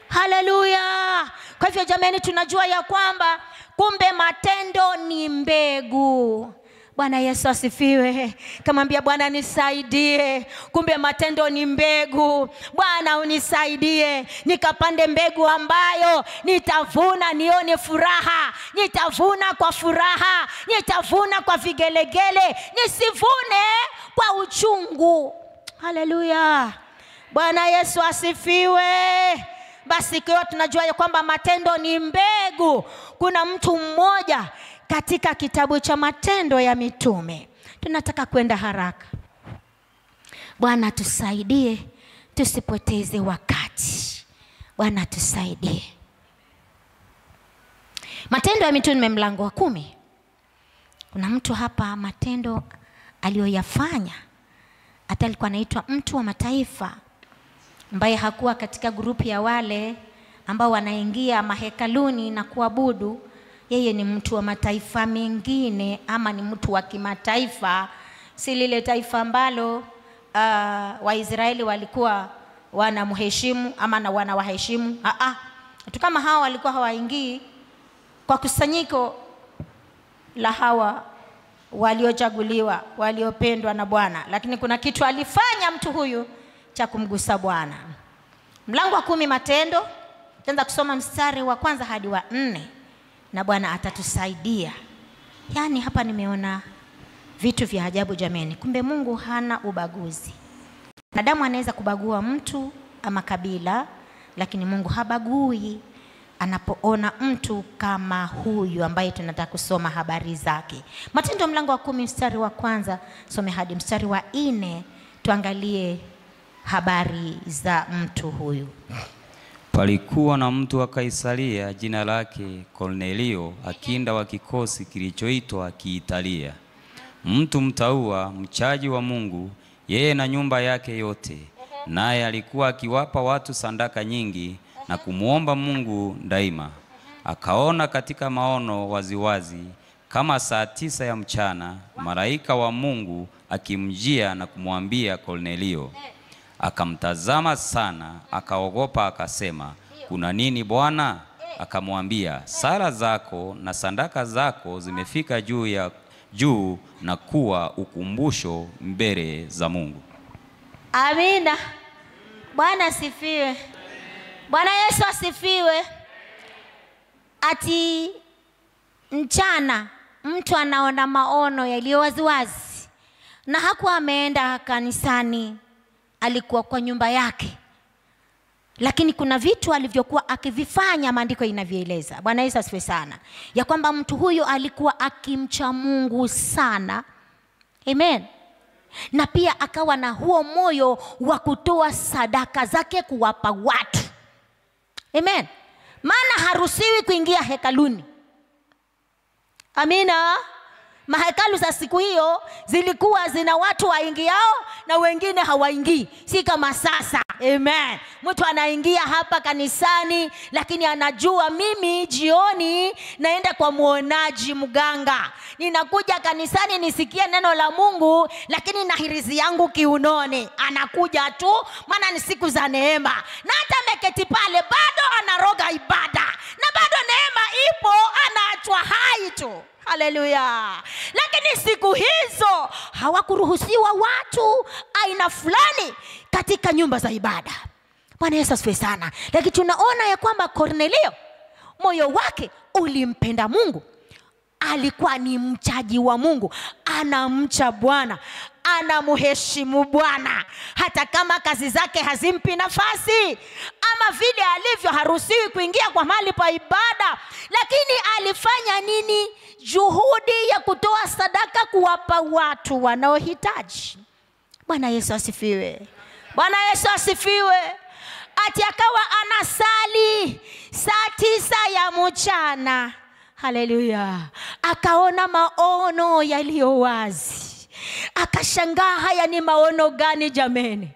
Haleluya. Kwa hivyo jamani, tunajua ya kwamba kumbe matendo ni mbegu. Bwana Yesu asifiwe. Kamwambia Bwana nisaidie. Kumbe matendo ni mbegu. Bwana unisaidie nikapande mbegu ambayo nitavuna nione furaha. Nitavuna kwa furaha, nitavuna kwa vigelegele, nisivune kwa uchungu. Haleluya. Bwana Yesu asifiwe. Basi kwa tunajua ya kwamba matendo ni mbegu. Kuna mtu mmoja katika kitabu cha Matendo ya Mitume. Tunataka kwenda haraka. Bwana tusaidie tusipoteze wakati. Bwana tusaidie. Matendo ya Mitume mlango wa 10. Kuna mtu hapa matendo aliyoyafanya, hata alikuwa anaitwa mtu wa mataifa, ambaye hakuwa katika grupu ya wale ambao wanaingia mahekaluni na kuabudu. Yeye ni mtu wa mataifa mengine, ama ni mtu wa kimataifa, si lile taifa ambalo Waisraeli walikuwa wanamheshimu ama na wanawaheshimu. Watu kama hawa walikuwa hawaingii kwa kusanyiko la hawa waliochaguliwa, waliopendwa na Bwana. Lakini kuna kitu alifanya mtu huyu cha kumgusa Bwana. Mlango wa 10 Matendo, tutaanza kusoma mstari wa 1 hadi wa 4, na Bwana atatusaidia. Yaani hapa nimeona vitu vya ajabu jameni. Kumbe Mungu hana ubaguzi. Wanadamu anaweza kubagua mtu ama kabila, lakini Mungu habagui anapoona mtu kama huyu ambaye tunataka kusoma habari zake. Matendo mlango wa 10 mstari wa 1 some hadi mstari wa 4, tuangalie habari za mtu huyu. Palikuwa na mtu wa Kaisaria jina lake Kornelio, akinda wa kikosi kilichoitwa Kiitalia, mtu mtaua, mchaji wa Mungu, yeye na nyumba yake yote. Naye alikuwa akiwapa watu sadaka nyingi na kumuomba Mungu daima. Akaona katika maono waziwazi kama saa 9 ya mchana malaika wa Mungu akimjia na kumwambia Kornelio. Akamtazama sana, akaogopa, akasema, kuna nini Bwana? Akamwambia, sala zako na sadaka zako zimefika juu na kuwa ukumbusho mbele za Mungu. Amina. Bwana asifiwe. Bwana Yesu asifiwe. Ati mchana mtu anaona maono yaliyo waziwazi, na hakuwa ameenda kanisani, alikuwa kwa nyumba yake, lakini kuna vitu alivyokuwa akivifanya, maandiko inavyoeleza. Bwana Yesu asifiwe sana, ya kwamba mtu huyo alikuwa akimcha Mungu sana. Amen. Na pia akawa na huo moyo wa kutoa sadaka zake kuwapa watu. Amen. Maana haruhusiwi kuingia hekaluni. Amina. Mahekalu za siku hiyo zilikuwa zina watu waingiao na wengine hawaingii, si kama sasa. Amen. Mtu anaingia hapa kanisani, lakini anajua mimi jioni naenda kwa muonaji mganga. Ninakuja kanisani nisikie neno la Mungu, lakini na hirizi yangu kiunoni. Anakuja tu maana ni siku za neema, na hata ameketi pale bado anaroga ibada, na bado neema ipo, anaachwa hai tu. Haleluya. Lakini siku hizo hawakuruhusiwa watu aina fulani katika nyumba za ibada. Bwana Yesu asifiwe sana. Lakini tunaona ya kwamba Kornelio moyo wake ulimpenda Mungu. Alikuwa ni mchaji wa Mungu, anamcha Bwana, anamheshimu Bwana, hata kama kazi zake hazimpi nafasi, ama vile alivyo haruhusiwi kuingia kwa mahali pa ibada, lakini alifanya nini? Juhudi ya kutoa sadaka kuwapa watu wanaohitaji. Bwana Yesu asifiwe. Bwana Yesu asifiwe. Ati akawa anasali saa 9 ya mchana. Haleluya. Akaona maono yaliyo wazi. Akashangaa, haya ni maono gani jameni?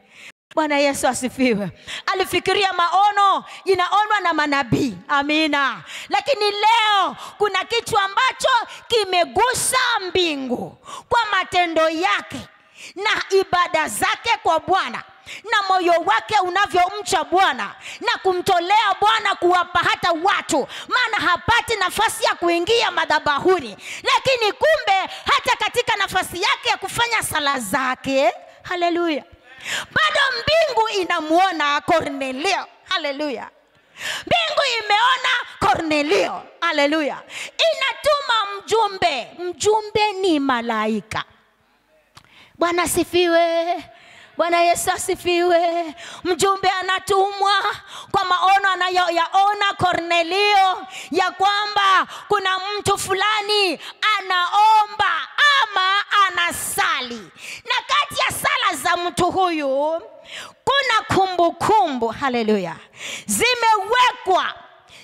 Bwana Yesu asifiwe. Alifikiria maono inaonwa na manabii. Amina. Lakini leo kuna kitu ambacho kimegusa mbingu kwa matendo yake na ibada zake kwa Bwana, na moyo wake unavyomcha Bwana na kumtolea Bwana kuwapa hata watu, maana hapati nafasi ya kuingia madhabahuni, lakini kumbe hata katika nafasi yake ya kufanya sala zake, haleluya, bado mbingu inamuona Kornelio. Haleluya. Mbingu imeona Kornelio. Haleluya. Inatuma mjumbe. Mjumbe ni malaika. Bwana asifiwe. Bwana Yesu asifiwe. Mjumbe anatumwa kwa maono anayoyaona Kornelio, ya kwamba kuna mtu fulani anaomba ama anasali, na kati ya sala za mtu huyu kuna kumbukumbu. Haleluya.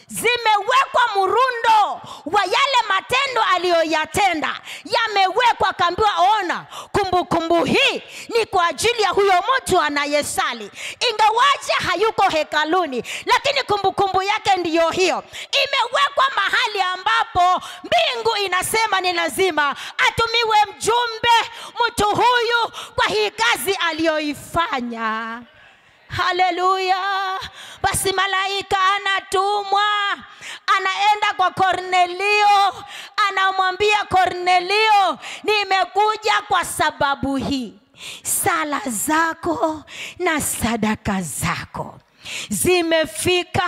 Zimewekwa murundo wa yale matendo aliyoyatenda, yamewekwa. Akaambiwa, ona, kumbukumbu hii ni kwa ajili ya huyo mtu anayesali, ingawaje hayuko hekaluni, lakini kumbukumbu yake ndiyo hiyo. Imewekwa mahali ambapo mbingu inasema ni lazima atumiwe mjumbe, mtu huyu, kwa hii kazi aliyoifanya. Haleluya. Basi malaika anatumwa, anaenda kwa Kornelio, anamwambia Kornelio, nimekuja kwa sababu hii. Sala zako na sadaka zako zimefika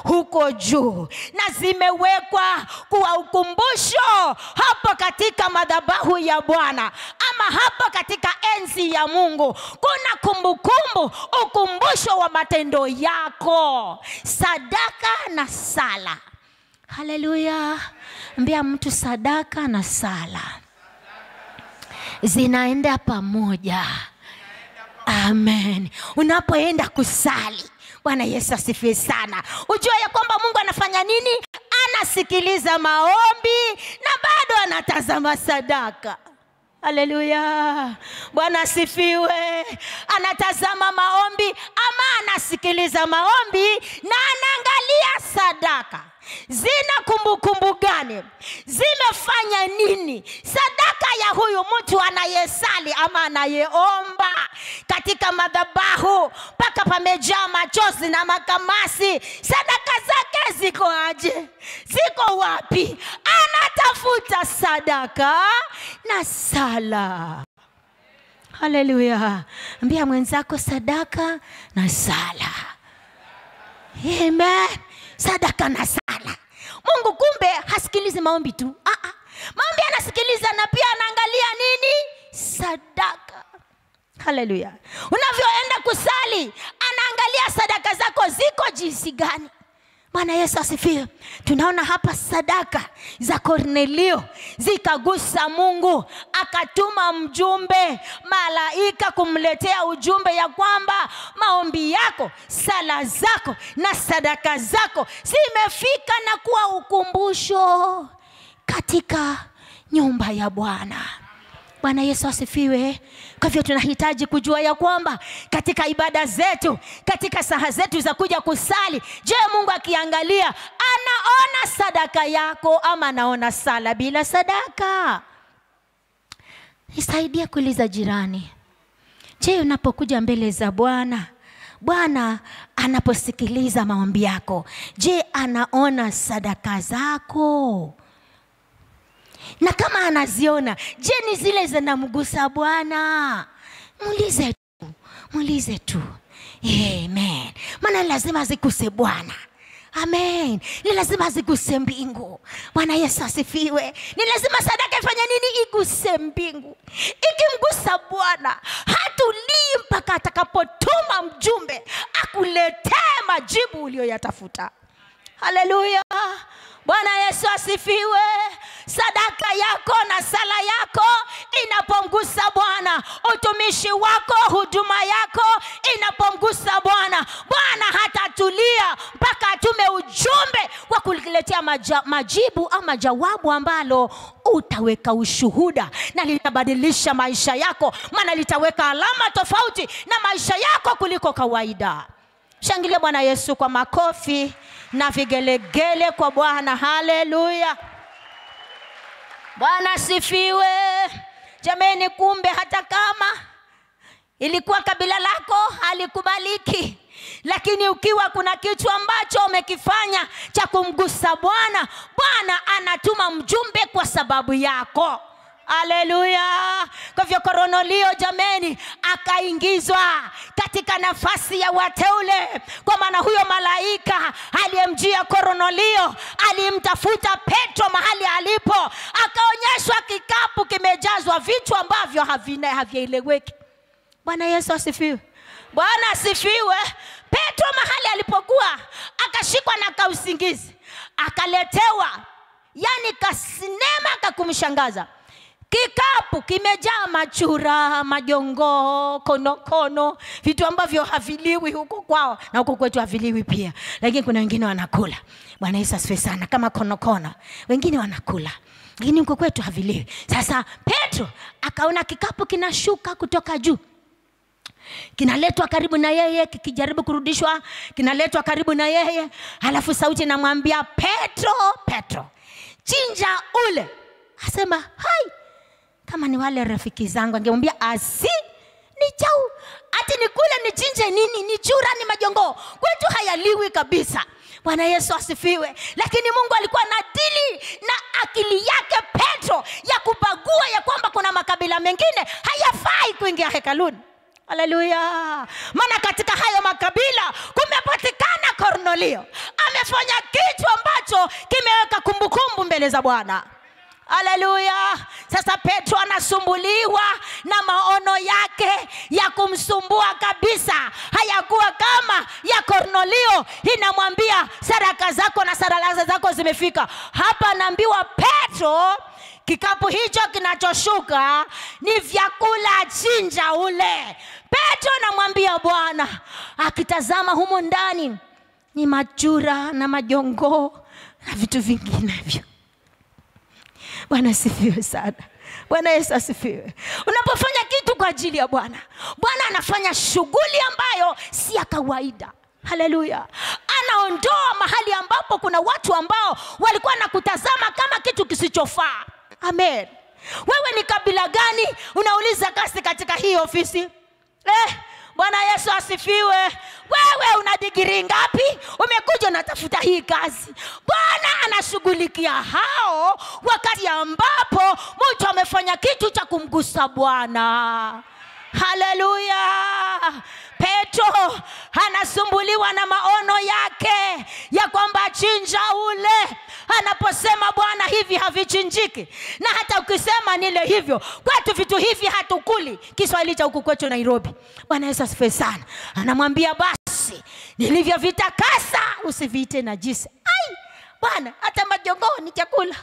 huko juu na zimewekwa kwa ukumbusho hapo katika madhabahu ya Bwana, ama hapo katika enzi ya Mungu. Kuna kumbukumbu, ukumbusho wa matendo yako, sadaka na sala. Haleluya. Mbia mtu, sadaka na sala zinaenda pamoja. Amen. Unapoenda kusali, Bwana Yesu asifiwe sana, ujue ya kwamba Mungu anafanya nini? Anasikiliza maombi na bado anatazama sadaka. Haleluya. Bwana asifiwe. Anatazama maombi ama anasikiliza maombi na anaangalia sadaka. zina kumbukumbu gani, zimefanya nini. Sadaka ya huyu mtu anayesali ama anayeomba katika madhabahu mpaka pamejaa machozi na makamasi, sadaka zake ziko aje? Ziko wapi? Anatafuta sadaka na sala. Haleluya. Ambia mwenzako sadaka na sala. Amen. Sadaka na sala. Mungu kumbe hasikilizi maombi tu. Maombi anasikiliza na pia anaangalia nini? Sadaka. Haleluya. Unavyoenda kusali, anaangalia sadaka zako ziko jinsi gani. Bwana Yesu asifiwe. Tunaona hapa sadaka za Kornelio zikagusa Mungu, akatuma mjumbe malaika kumletea ujumbe ya kwamba maombi yako, sala zako na sadaka zako zimefika na kuwa ukumbusho katika nyumba ya Bwana. Bwana Yesu asifiwe. Kwa hivyo tunahitaji kujua ya kwamba katika ibada zetu, katika saha zetu za kuja kusali, je, Mungu akiangalia anaona sadaka yako ama anaona sala bila sadaka? Nisaidie kuuliza jirani, je, unapokuja mbele za Bwana, Bwana anaposikiliza maombi yako, je, anaona sadaka zako? Na kama anaziona, je, ni zile zinamgusa Bwana? Muulize tu. Amen. Maana lazima ziguse Bwana. Amen. Ni lazima ziguse mbingu. Bwana Yesu asifiwe. Ni lazima sadaka ifanye nini? Iguse mbingu. Ikimgusa Bwana, hatulii mpaka atakapotuma mjumbe akuletee majibu uliyoyatafuta. Haleluya. Bwana Yesu asifiwe. Sadaka yako na sala yako inapomgusa Bwana, utumishi wako, huduma yako inapomgusa Bwana, Bwana hatatulia mpaka atume ujumbe wa kuletea majibu ama jawabu ambalo utaweka ushuhuda na litabadilisha maisha yako, maana litaweka alama tofauti na maisha yako kuliko kawaida. Shangilia Bwana Yesu kwa makofi na vigelegele kwa Bwana. Haleluya. Bwana sifiwe. Jameni, kumbe hata kama ilikuwa kabila lako halikubaliki, lakini ukiwa kuna kitu ambacho umekifanya cha kumgusa Bwana, Bwana anatuma mjumbe kwa sababu yako. Haleluya. Kwa hivyo Kornelio, jameni, akaingizwa katika nafasi ya wateule, kwa maana huyo malaika aliyemjia Kornelio alimtafuta Petro mahali alipo, akaonyeshwa kikapu kimejazwa vitu ambavyo havieleweki. Bwana Yesu asifiwe. Bwana asifiwe. Petro mahali alipokuwa akashikwa na kausingizi, akaletewa kasinema kakumshangaza. Kikapu kimejaa machura, majongo, konokono, vitu ambavyo haviliwi huko kwao na huko kwetu haviliwi pia. Lakini kuna wengine wanakula. Bwana Yesu asifiwe sana. Kama konokono, wengine wanakula, lakini huko kwetu haviliwi. Sasa Petro akaona kikapu kinashuka kutoka juu, kinaletwa karibu na yeye, kikijaribu kurudishwa, kinaletwa karibu na yeye. Halafu sauti inamwambia, Petro, Petro, chinja ule. Asema, hai, kama ni wale rafiki zangu angemwambia ni chau, ati nikule nichinje nini? Ni chura, ni majongo, kwetu hayaliwi kabisa. Bwana Yesu asifiwe. Lakini Mungu alikuwa na dili na akili yake Petro ya kubagua ya kwamba kuna makabila mengine hayafai kuingia hekaluni. Haleluya. Maana katika hayo makabila kumepatikana Kornelio amefanya kitu ambacho kimeweka kumbukumbu mbele za Bwana. Haleluya. Sasa Petro anasumbuliwa na maono yake ya kumsumbua kabisa. Hayakuwa kama ya Kornelio, inamwambia sadaka zako na sala zako zimefika. Hapa anaambiwa Petro, kikapu hicho kinachoshuka ni vyakula, chinja ule. Petro anamwambia Bwana, akitazama humo ndani ni machura na majongo na vitu vinginevyo. Bwana asifiwe sana. Bwana Yesu asifiwe. Unapofanya kitu kwa ajili ya Bwana, Bwana anafanya shughuli ambayo si ya kawaida. Haleluya. anaondoa mahali ambapo kuna watu ambao walikuwa nakutazama kama kitu kisichofaa. Amen. Wewe ni kabila gani? Unauliza kazi katika hii ofisi. Bwana Yesu asifiwe. Wewe una degree ngapi? Umekuja unatafuta hii kazi. Bwana anashughulikia hao wakati ambapo mtu amefanya kitu cha kumgusa Bwana. Haleluya. Petro anasumbuliwa na maono yake ya kwamba chinja ule. Anaposema Bwana hivi havichinjiki, na hata ukisema nile hivyo, kwetu vitu hivi hatukuli. Kiswahili cha huku kwetu Nairobi. Bwana Yesu asifiwe sana. Anamwambia basi nilivyovitakasa usiviite najisi. Ai, Bwana, hata majongoo ni chakula.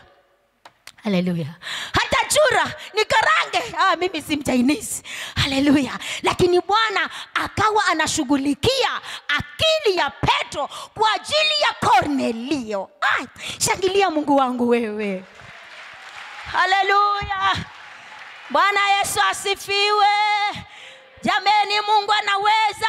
Haleluya. Hata chura ni karange. Mimi si Mchinese. Haleluya. Lakini Bwana akawa anashughulikia akili ya Petro kwa ajili ya Kornelio. Shangilia Mungu wangu wewe. Haleluya. Bwana Yesu asifiwe. Jameni, Mungu anaweza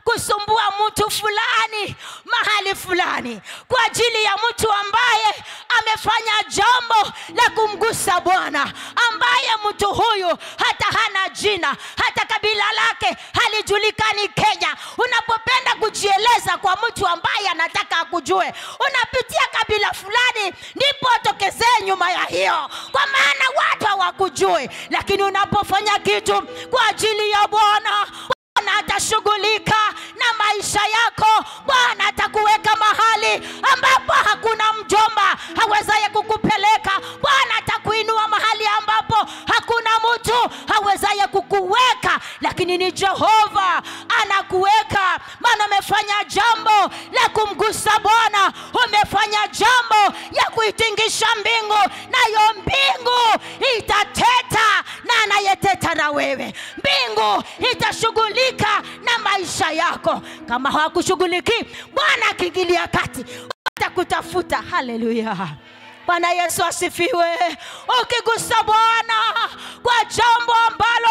kusumbua mtu fulani mahali fulani kwa ajili ya mtu ambaye amefanya jambo la kumgusa Bwana, ambaye mtu huyu hata hana jina, hata kabila lake halijulikani Kenya. Unapopenda kujieleza kwa mtu ambaye anataka akujue, unapitia kabila fulani ndipo tokezee nyuma ya hiyo, kwa maana watu hawakujui. Lakini unapofanya kitu kwa ajili ya Bwana, Bwana atashughulika na maisha yako. Bwana atakuweka mahali ambapo hakuna mjomba hawezaye kukupeleka. Bwana atakuinua mahali ambapo hakuna mtu hawezaye kukuweka, lakini ni Jehova anakuweka. Maana umefanya jambo la kumgusa Bwana, umefanya jambo ya kuitingisha mbingu, nayo mbingu itateta na anayeteta na wewe. Mbingu itashughulika na maisha yako. Kama hawakushughuliki, Bwana akiingilia kati, atakutafuta. Haleluya. Bwana Yesu asifiwe. Ukigusa Bwana kwa jambo ambalo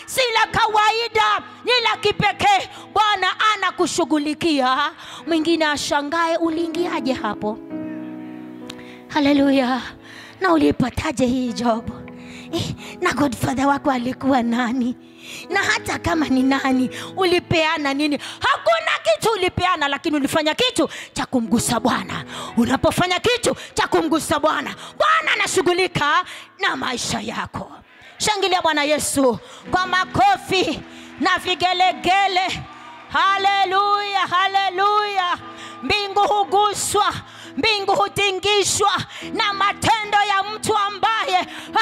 si la kawaida, ni la kipekee, Bwana anakushughulikia. Mwingine ashangae, uliingiaje hapo? Haleluya. Na ulipataje hii job? Na Godfather wako alikuwa nani? Na hata kama ni nani, ulipeana nini? Hakuna kitu ulipeana, lakini ulifanya kitu cha kumgusa Bwana. Unapofanya kitu cha kumgusa Bwana, Bwana anashughulika na maisha yako. Shangilia Bwana Yesu kwa makofi na vigelegele. Haleluya, haleluya. Mbingu huguswa, mbingu hutingishwa na matendo ya mtu ambaye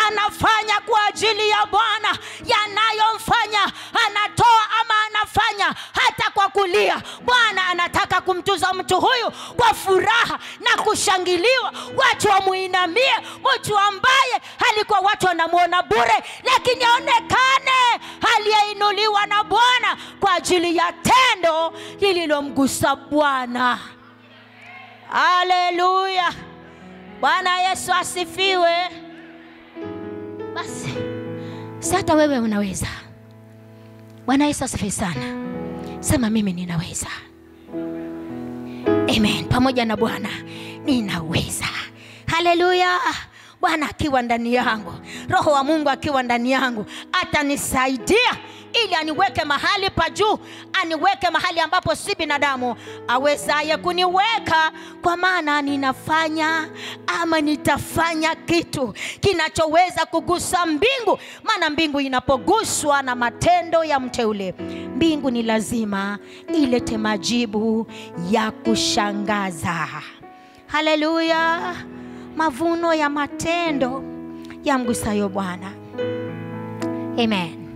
anafanya kwa ajili ya Bwana, yanayomfanya anatoa ama anafanya hata kwa kulia. Bwana anataka kumtuza mtu huyu kwa furaha na kushangiliwa. Watu wamuinamie mtu ambaye alikuwa watu wanamuona bure, lakini aonekane aliyeinuliwa na Bwana kwa ajili ya tendo lililomgusa Bwana. Haleluya. Bwana Yesu asifiwe. Basi sasa wewe unaweza. Bwana Yesu asifiwe sana. Sema mimi ninaweza. Amen. Pamoja na Bwana ninaweza. Haleluya. Bwana akiwa ndani yangu, Roho wa Mungu akiwa ndani yangu, atanisaidia ili aniweke mahali pa juu, aniweke mahali ambapo si binadamu awezaye kuniweka, kwa maana ninafanya ama nitafanya kitu kinachoweza kugusa mbingu. Maana mbingu inapoguswa na matendo ya mteule, mbingu ni lazima ilete majibu ya kushangaza. Haleluya. Mavuno ya matendo ya mgusayo Bwana. Amen.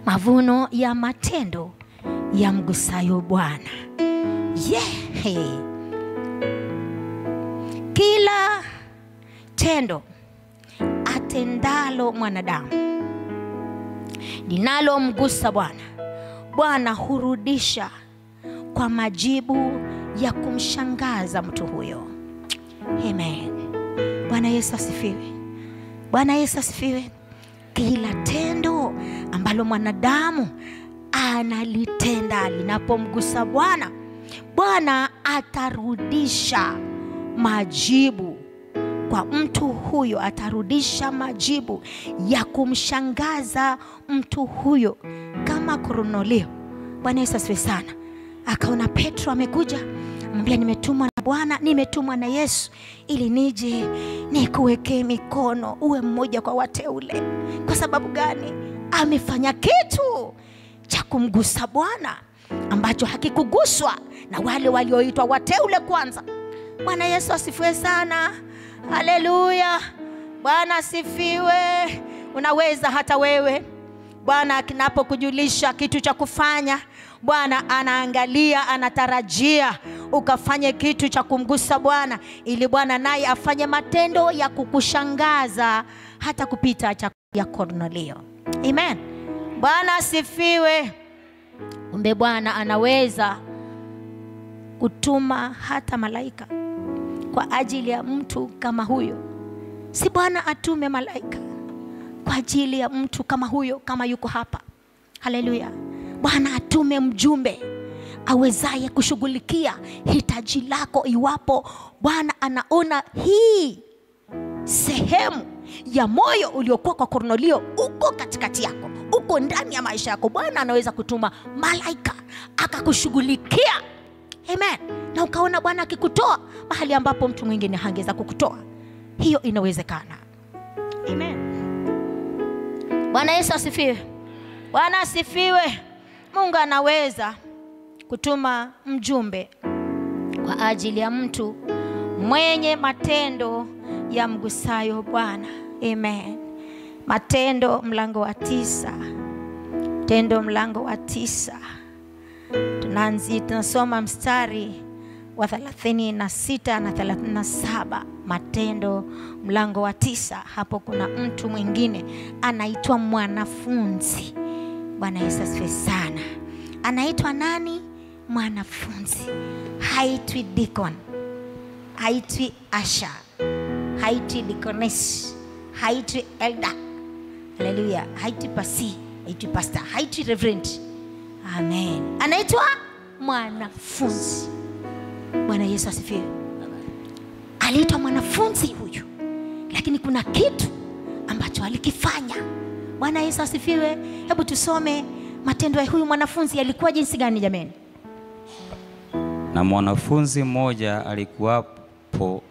Mavuno ya matendo ya mgusayo Bwana. Kila tendo atendalo mwanadamu linalomgusa Bwana, Bwana hurudisha kwa majibu ya kumshangaza mtu huyo. Amen. Bwana Yesu asifiwe. Bwana Yesu asifiwe. Kila tendo ambalo mwanadamu analitenda linapomgusa Bwana, Bwana atarudisha majibu kwa mtu huyo, atarudisha majibu ya kumshangaza mtu huyo kama Kornelio. Bwana Yesu asifiwe sana. Akaona Petro amekuja, amwambia nimetumwa na Bwana, nimetumwa na Yesu ili nije nikuwekee mikono uwe mmoja kwa wateule. Kwa sababu gani? Amefanya kitu cha kumgusa Bwana ambacho hakikuguswa na wale walioitwa wateule kwanza. Bwana Yesu asifiwe sana. Haleluya. Bwana asifiwe. Unaweza hata wewe, Bwana kinapokujulisha kitu cha kufanya, Bwana anaangalia, anatarajia ukafanye kitu cha kumgusa Bwana, ili Bwana naye afanye matendo ya kukushangaza hata kupita ya Kornelio. Amen. Bwana asifiwe. Kumbe Bwana anaweza kutuma hata malaika kwa ajili ya mtu kama huyo. Si Bwana atume malaika kwa ajili ya mtu kama huyo, kama yuko hapa. Haleluya. Bwana atume mjumbe awezaye kushughulikia hitaji lako, iwapo Bwana anaona hii sehemu ya moyo uliokuwa kwa Kornelio uko katikati yako, uko ndani ya maisha yako. Bwana anaweza kutuma malaika akakushughulikia. Amen. Na ukaona Bwana akikutoa mahali ambapo mtu mwingine hangeweza kukutoa. Hiyo inawezekana. Amen. Bwana Yesu asifiwe. Bwana asifiwe. Mungu anaweza kutuma mjumbe kwa ajili ya mtu mwenye matendo ya mgusayo Bwana. Amen. Matendo mlango wa 9. Matendo mlango wa 9. Tunasoma mstari wa 36 na 37. Matendo mlango wa 9. Hapo kuna mtu mwingine anaitwa mwanafunzi. Bwana Yesu asifiwe sana. Anaitwa nani? Mwanafunzi. Haitwi deacon, haitwi asha, haitwi deaconess, haitwi elder. Haleluya. Haitwi pasi, haitwi pastor, haitwi reverend. Amen. Anaitwa mwanafunzi. Bwana Yesu asifiwe. Aliitwa mwanafunzi huyu, lakini kuna kitu ambacho alikifanya. Bwana Yesu asifiwe. Hebu tusome matendo ya huyu mwanafunzi yalikuwa jinsi gani jameni. Na mwanafunzi mmoja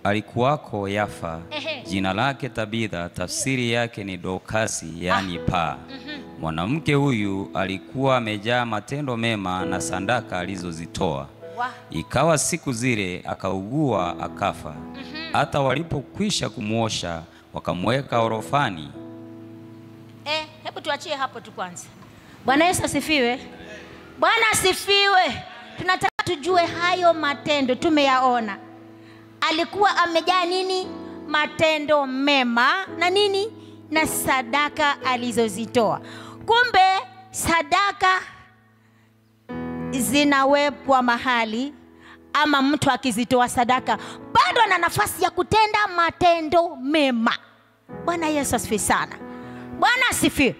alikuwako Yafa, jina lake Tabitha, tafsiri yake ni Dorkasi, yani paa. Mwanamke huyu alikuwa amejaa matendo mema na sadaka alizozitoa. Ikawa siku zile akaugua akafa. Hata walipokwisha kumuosha wakamweka orofani. Hebu tuachie hapo tu kwanza. Bwana Yesu asifiwe. Bwana asifiwe. Tunataka tujue hayo matendo tumeyaona. Alikuwa amejaa nini? Matendo mema na nini? Na sadaka alizozitoa. Kumbe sadaka zinawekwa mahali, ama mtu akizitoa sadaka bado ana nafasi ya kutenda matendo mema. Bwana Yesu asifiwe sana. Bwana asifiwe.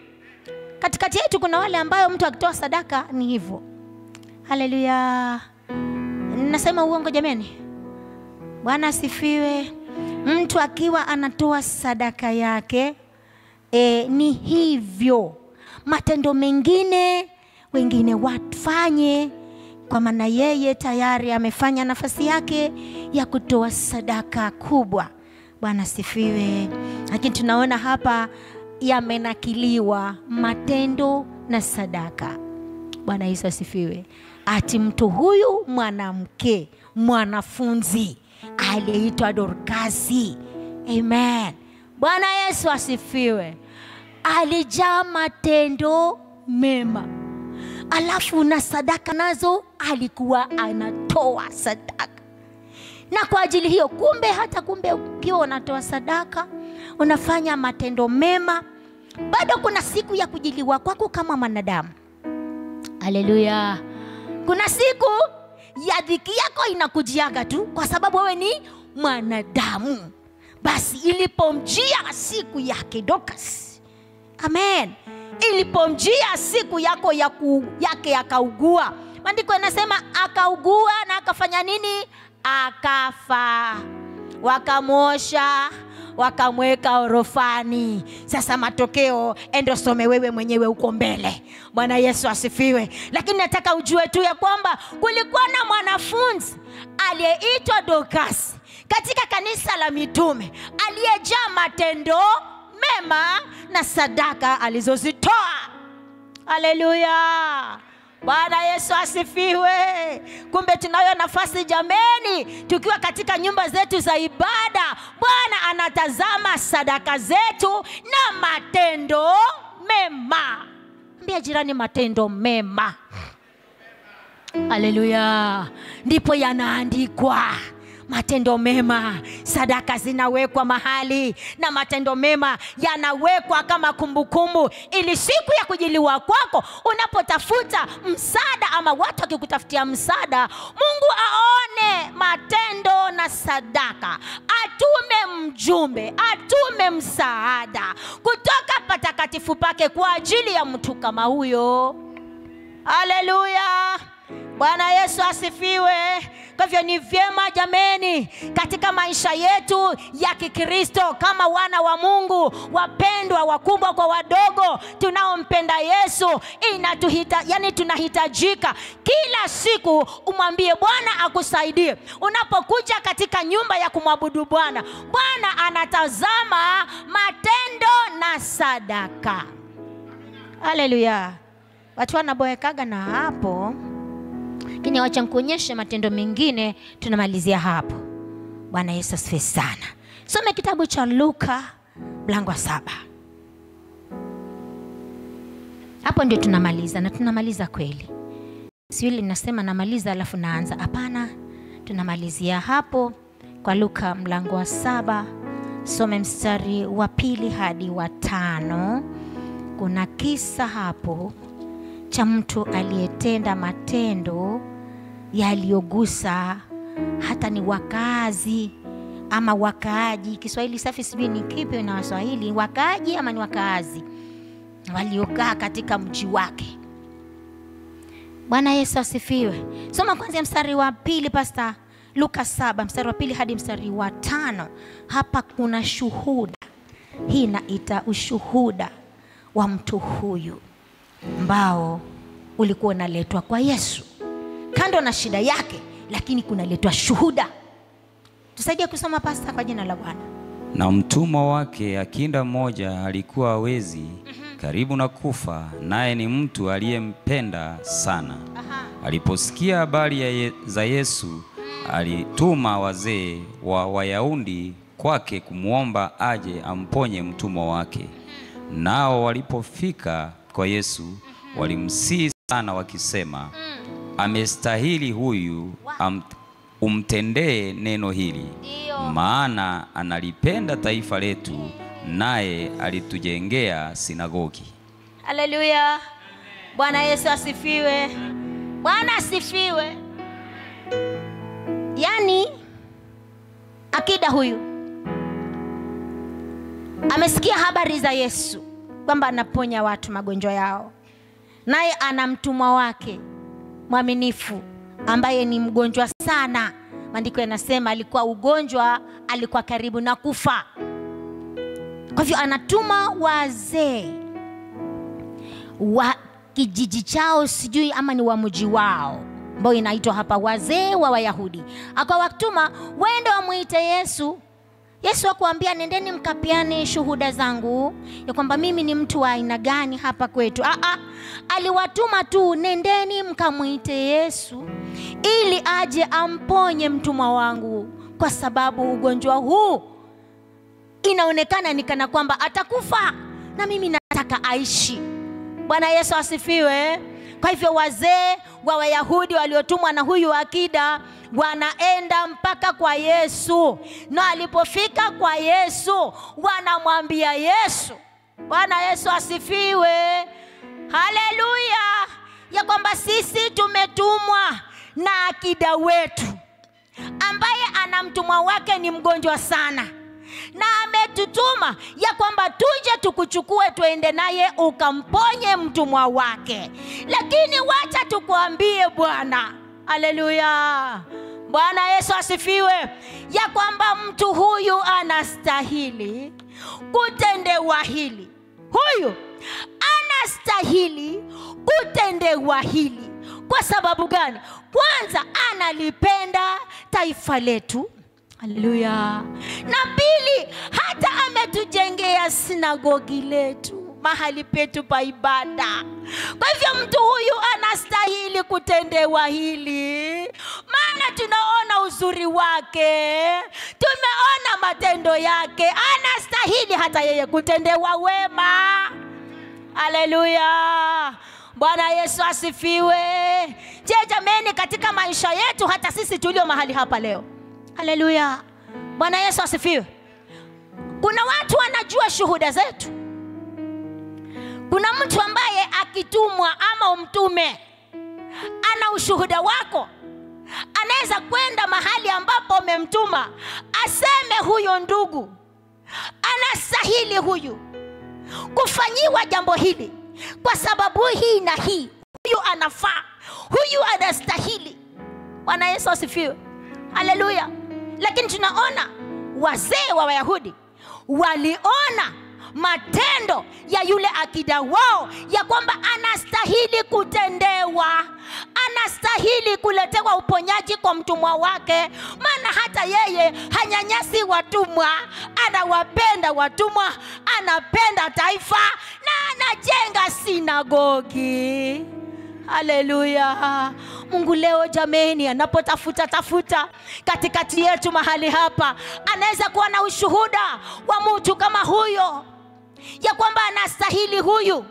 Katikati yetu kuna wale ambao mtu akitoa sadaka ni hivyo. Haleluya. Nasema uongo jameni? Bwana asifiwe. Mtu akiwa anatoa sadaka yake ni hivyo. Matendo mengine wengine wafanye, kwa maana yeye tayari amefanya nafasi yake ya kutoa sadaka kubwa. Bwana asifiwe. Lakini tunaona hapa yamenakiliwa matendo na sadaka. Bwana Yesu asifiwe. Ati mtu huyu mwanamke mwanafunzi aliyeitwa Dorkasi. Amen. Bwana Yesu asifiwe. Alijaa matendo mema. Alafu na sadaka nazo alikuwa anatoa sadaka. Na kwa ajili hiyo kumbe ukiwa unatoa sadaka, unafanya matendo mema, bado kuna siku ya kujiliwa kwako kama mwanadamu. Haleluya. Kuna siku ya dhiki yako inakujiaga tu kwa sababu wewe ni mwanadamu. Basi ilipomjia siku yake Dorcas. Amen. Ilipomjia siku yake akaugua. Maandiko yanasema akaugua na akafanya nini? Akafa. Wakamwosha, wakamweka orofani. Sasa matokeo endo some wewe mwenyewe uko mbele. Bwana Yesu asifiwe. Lakini nataka ujue tu ya kwamba kulikuwa na mwanafunzi aliyeitwa Dorcas katika kanisa la mitume, aliyejaa matendo mema na sadaka alizozitoa. Haleluya. Bwana Yesu asifiwe. Kumbe tunayo nafasi jameni, tukiwa katika nyumba zetu za ibada, Bwana anatazama sadaka zetu na matendo mema. Ambia jirani, matendo mema. Haleluya. Ndipo yanaandikwa matendo mema. Sadaka zinawekwa mahali na matendo mema yanawekwa kama kumbukumbu, ili siku ya kujiliwa kwako, unapotafuta msaada ama watu wakikutafutia msaada, Mungu aone matendo na sadaka, atume mjumbe, atume msaada kutoka patakatifu pake kwa ajili ya mtu kama huyo. Haleluya. Bwana Yesu asifiwe. Kwa hivyo ni vyema jameni, katika maisha yetu ya Kikristo kama wana wa Mungu, wapendwa, wakubwa kwa wadogo, tunaompenda Yesu, tunahitajika kila siku umwambie Bwana akusaidie. Unapokuja katika nyumba ya kumwabudu Bwana, Bwana anatazama matendo na sadaka. Haleluya. Watu wanaboekaga na hapo. Lakini wacha nikuonyeshe matendo mengine, tunamalizia hapo. Bwana Yesu asifiwe sana. Some kitabu cha Luka mlango wa 7. Hapo ndio tunamaliza, na tunamaliza kweli. Si ile ninasema namaliza alafu naanza. Hapana, tunamalizia hapo kwa Luka mlango wa 7. Some mstari wa 2 hadi wa 5. Kuna kisa hapo cha mtu aliyetenda matendo yaliyogusa hata ni wakazi ama wakaaji. Kiswahili safi sijui ni kipi na Waswahili, wakaaji ama ni wakaazi waliokaa katika mji wake. Bwana Yesu asifiwe. Soma kwanza mstari wa 2 Pastor. Luka 7 mstari wa 2 hadi mstari wa 5. Hapa kuna shuhuda. Hii inaita ushuhuda wa mtu huyu ambao ulikuwa unaletwa kwa Yesu. Kando na shida yake, lakini kunaletwa shuhuda. Tusaidie kusoma Pastor kwa jina la Bwana. Na mtumwa wake akinda mmoja alikuwa hawezi, karibu na kufa, naye ni mtu aliyempenda sana. Aliposikia habari za Yesu, alituma wazee wa Wayahudi kwake kumuomba aje amponye mtumwa wake. Nao walipofika kwa Yesu, walimsihi sana wakisema, amestahili huyu umtendee neno hili, maana analipenda taifa letu, naye alitujengea sinagogi. Haleluya. Bwana Yesu asifiwe. Bwana asifiwe. Yani akida huyu amesikia habari za Yesu kwamba anaponya watu magonjwa yao, naye ana mtumwa wake mwaminifu ambaye ni mgonjwa sana. Maandiko yanasema alikuwa ugonjwa, alikuwa karibu na kufa. Kwa hivyo anatuma wazee wa kijiji chao, sijui ama ni wa mji wao, ambao inaitwa hapa wazee wa Wayahudi. Akawatuma waende wamuite Yesu. Yesu akwambia, nendeni mkapiane shuhuda zangu ya kwamba mimi ni mtu wa aina gani hapa kwetu. Aliwatuma tu, nendeni mkamuite Yesu ili aje amponye mtumwa wangu, kwa sababu ugonjwa huu inaonekana ni kana kwamba atakufa na mimi nataka aishi. Bwana Yesu asifiwe. Kwa hivyo wazee wa Wayahudi waliotumwa na huyu akida wanaenda mpaka kwa Yesu, na alipofika kwa Yesu wanamwambia Yesu, Bwana Yesu asifiwe, haleluya, ya kwamba sisi tumetumwa na akida wetu ambaye ana mtumwa wake ni mgonjwa sana, na ametutuma ya kwamba tuje tukuchukue tuende naye ukamponye mtumwa wake. Lakini wacha tukuambie Bwana, haleluya, Bwana Yesu asifiwe. Ya kwamba mtu huyu anastahili kutendewa hili. Huyu anastahili kutendewa hili. Kwa sababu gani? Kwanza, analipenda taifa letu. Haleluya. Na pili, hata ametujengea sinagogi letu, mahali petu pa ibada. Kwa hivyo mtu huyu anastahili kutendewa hili. Maana tunaona uzuri wake, tumeona matendo yake, anastahili hata yeye kutendewa wema. Haleluya. Bwana Yesu asifiwe. Je, jameni, katika maisha yetu hata sisi tulio mahali hapa leo. Haleluya. Bwana Yesu asifiwe. Kuna watu wanajua shuhuda zetu. Kuna mtu ambaye akitumwa ama umtume, ana ushuhuda wako. Anaweza kwenda mahali ambapo umemtuma, aseme huyo ndugu anastahili huyu kufanyiwa jambo hili kwa sababu hii na hii. Huyu anafaa, huyu anastahili. Bwana Yesu asifiwe. Haleluya. Lakini tunaona wazee wa Wayahudi waliona matendo ya yule akida wao, ya kwamba anastahili kutendewa, anastahili kuletewa uponyaji kwa mtumwa wake. Maana hata yeye hanyanyasi watumwa, anawapenda watumwa, anapenda taifa, na anajenga sinagogi. Haleluya. Mungu leo jameni anapotafuta katikati yetu mahali hapa, anaweza kuwa na ushuhuda wa mtu kama huyo, ya kwamba anastahili huyu.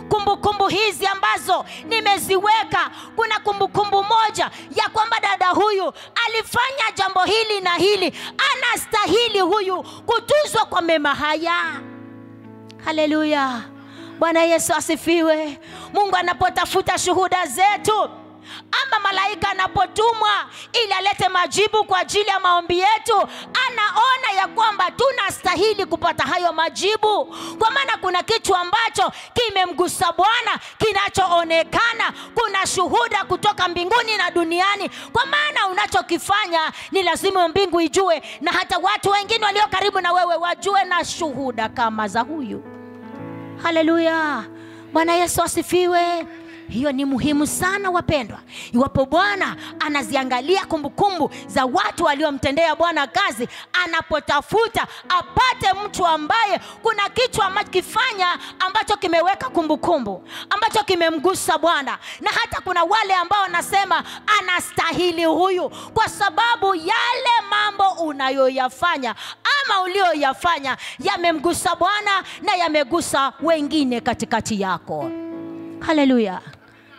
Kumbukumbu hizi ambazo nimeziweka, kuna kumbukumbu moja ya kwamba dada huyu alifanya jambo hili na hili, anastahili huyu kutuzwa kwa mema haya. Haleluya. Bwana Yesu asifiwe. Mungu anapotafuta shuhuda zetu, ama malaika anapotumwa ili alete majibu kwa ajili ya maombi yetu, anaona ya kwamba tunastahili kupata hayo majibu. Kwa maana kuna kitu ambacho kimemgusa Bwana, kinachoonekana. Kuna shuhuda kutoka mbinguni na duniani. Kwa maana unachokifanya ni lazima mbingu ijue, na hata watu wengine walio karibu na wewe wajue na shuhuda kama za huyu. Haleluya. Bwana Yesu asifiwe. Hiyo ni muhimu sana wapendwa. Iwapo Bwana anaziangalia kumbukumbu za watu waliomtendea Bwana kazi, anapotafuta apate mtu ambaye kuna kitu amekifanya ambacho kimeweka kumbukumbu, ambacho kimemgusa Bwana. Na hata kuna wale ambao wanasema anastahili huyu kwa sababu yale mambo unayoyafanya ama ulioyafanya yamemgusa Bwana na yamegusa wengine katikati yako. Haleluya.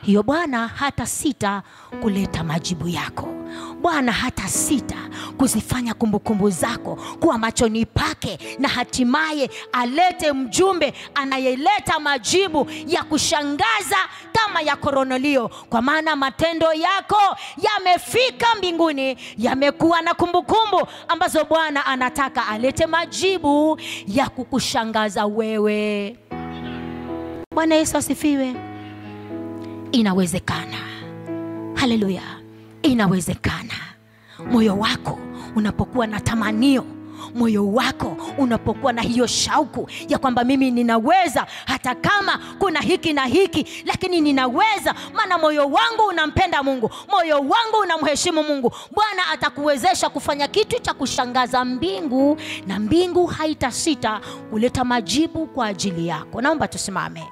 Hiyo Bwana hata sita kuleta majibu yako. Bwana hata sita kuzifanya kumbukumbu zako kuwa machoni pake, na hatimaye alete mjumbe anayeleta majibu ya kushangaza kama ya Kornelio. Kwa maana matendo yako yamefika mbinguni, yamekuwa na kumbukumbu ambazo Bwana anataka alete majibu ya kukushangaza wewe. Bwana Yesu asifiwe. Inawezekana. Haleluya. Inawezekana. Moyo wako unapokuwa na tamanio, moyo wako unapokuwa na hiyo shauku ya kwamba mimi ninaweza, hata kama kuna hiki na hiki, lakini ninaweza, maana moyo wangu unampenda Mungu, moyo wangu unamheshimu Mungu. Bwana atakuwezesha kufanya kitu cha kushangaza mbingu, na mbingu haitasita kuleta majibu kwa ajili yako. Naomba tusimame.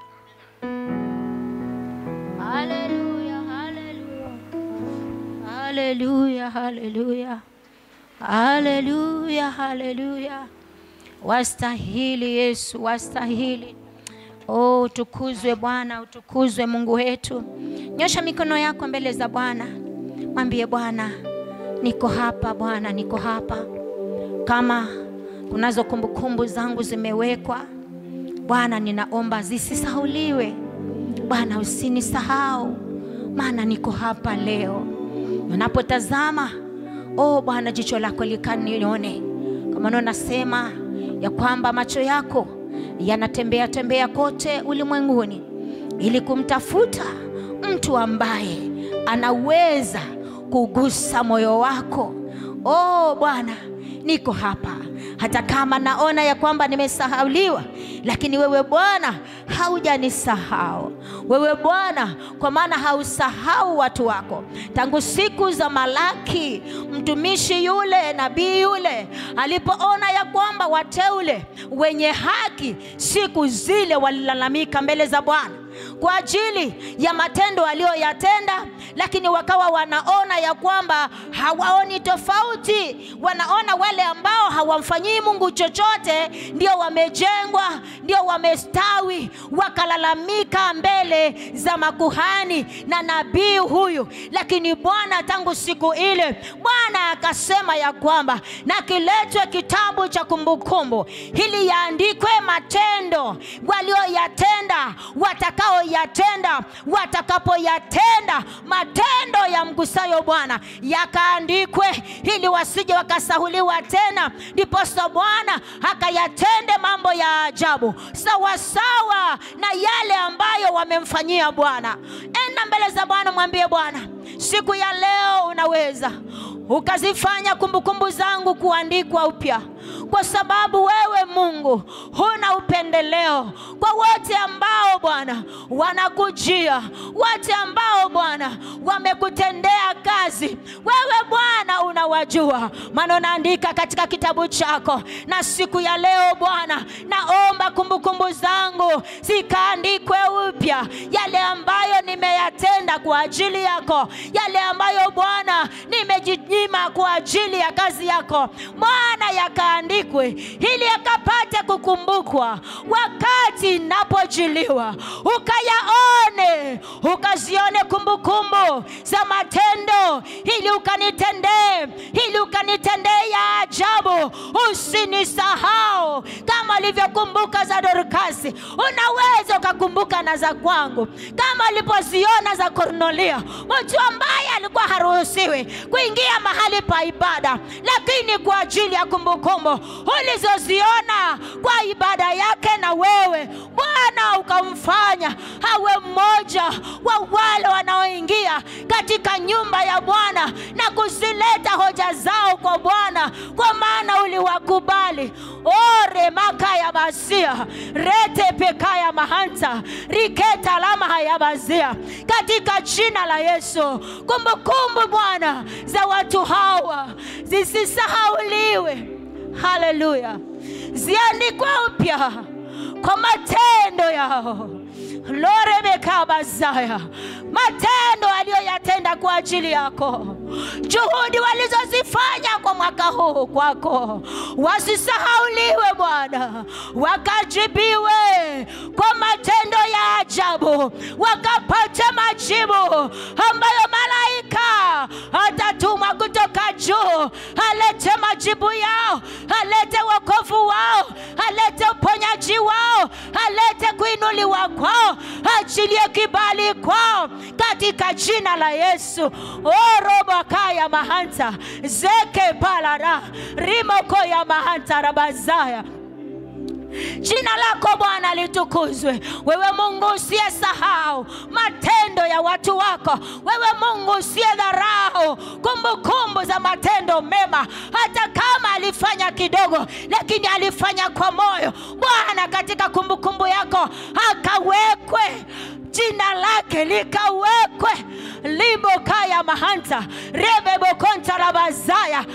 Haleluya, haleluya. Haleluya, haleluya. Haleluya, haleluya. Wastahili Yesu, wastahili. Oh, utukuzwe Bwana, utukuzwe Mungu wetu. Nyosha mikono yako mbele za Bwana. Mwambie Bwana, niko hapa Bwana, niko hapa. Kama kunazo kumbukumbu zangu zimewekwa, Bwana ninaomba zisisahauliwe. Bwana usinisahau, maana niko hapa leo. Unapotazama, oh Bwana, jicho lako likanione. Kama unasema ya kwamba macho yako yanatembea tembea kote ulimwenguni ili kumtafuta mtu ambaye anaweza kugusa moyo wako. Oh Bwana, niko hapa hata kama naona ya kwamba nimesahauliwa, lakini wewe Bwana haujanisahau. Wewe Bwana, kwa maana hausahau watu wako. Tangu siku za Malaki, mtumishi yule, nabii yule, alipoona ya kwamba wateule wenye haki siku zile walilalamika mbele za Bwana kwa ajili ya matendo aliyoyatenda, lakini wakawa wanaona ya kwamba hawaoni tofauti. Wanaona wale ambao hawamfanyii Mungu chochote ndio wamejengwa, ndio wamestawi. Wakalalamika mbele za makuhani na nabii huyu. Lakini Bwana, tangu siku ile, Bwana akasema ya kwamba na kiletwe kitabu cha kumbukumbu, ili yaandikwe matendo walioyatenda, watakaoyatenda, watakapoyatenda matendo ya mgusayo Bwana, yakaandikwe ili wasije wakasahuliwa tena. Ndipo Bwana akayatende mambo ya ajabu sawa sawa na yale ambayo wamemfanyia Bwana. Enda mbele za Bwana, mwambie Bwana, siku ya leo unaweza ukazifanya kumbukumbu zangu kuandikwa upya, kwa sababu wewe Mungu huna upendeleo kwa wote ambao Bwana wanakujia, wote ambao Bwana wamekutendea kazi. Wewe Bwana unawajua, maana unaandika katika kitabu chako. Na siku ya leo Bwana, naomba kumbukumbu zangu zikaandikwe upya, yale ambayo nimeyatenda kwa ajili yako, yale ambayo Bwana nimejinyima kwa ajili ya kazi yako, Bwana yakaandikwe ili yakapate kukumbukwa wakati napojiliwa. Ukayaone, ukazione kumbukumbu za matendo, ili ukanitendee, ili ukanitendee ya ajabu. Usinisahau kama ulivyokumbuka za Dorkasi, unaweza ukakumbuka na za kwangu. Kama ulipoziona za Kornelia, mtu ambaye alikuwa haruhusiwi kuingia mahali pa ibada, lakini kwa ajili ya kumbukumbu ulizoziona kwa ibada yake, na wewe Bwana ukamfanya awe mmoja wa wale wanaoingia katika nyumba ya Bwana na kuzileta hoja zao kwa Bwana, kwa maana uliwakubali. Ore makaya basia, rete pekaya mahanta, riketa lama haya bazia. Katika jina la Yesu, kumbukumbu Bwana za watu hawa zisisahauliwe. Haleluya. Ziandikwe upya kwa matendo yao. Lore bekabazaya, matendo aliyoyatenda kwa ajili yako, juhudi walizozifanya kwa mwaka huu kwako, wasisahauliwe Bwana, wakajibiwe kwa matendo ya ajabu, wakapata majibu ambayo malaika atatuma kutoka juu, alete majibu yao, alete wokovu wao, alete uponyaji wao, alete kuinuliwa kwao, achilie kibali kwao katika jina la Yesu. Oroba kaya mahanta, zeke palara, rimoko ya mahanta rabazaya. Jina lako Bwana litukuzwe. Wewe Mungu usiyesahau matendo ya watu wako. Wewe Mungu usiyedharau kumbukumbu za matendo mema. Hata kama alifanya kidogo, lakini alifanya kwa moyo. Bwana, katika kumbukumbu yako akawekwe, jina lake likawekwe. Limbo kaya mahanta, rebebo konta rabazaya,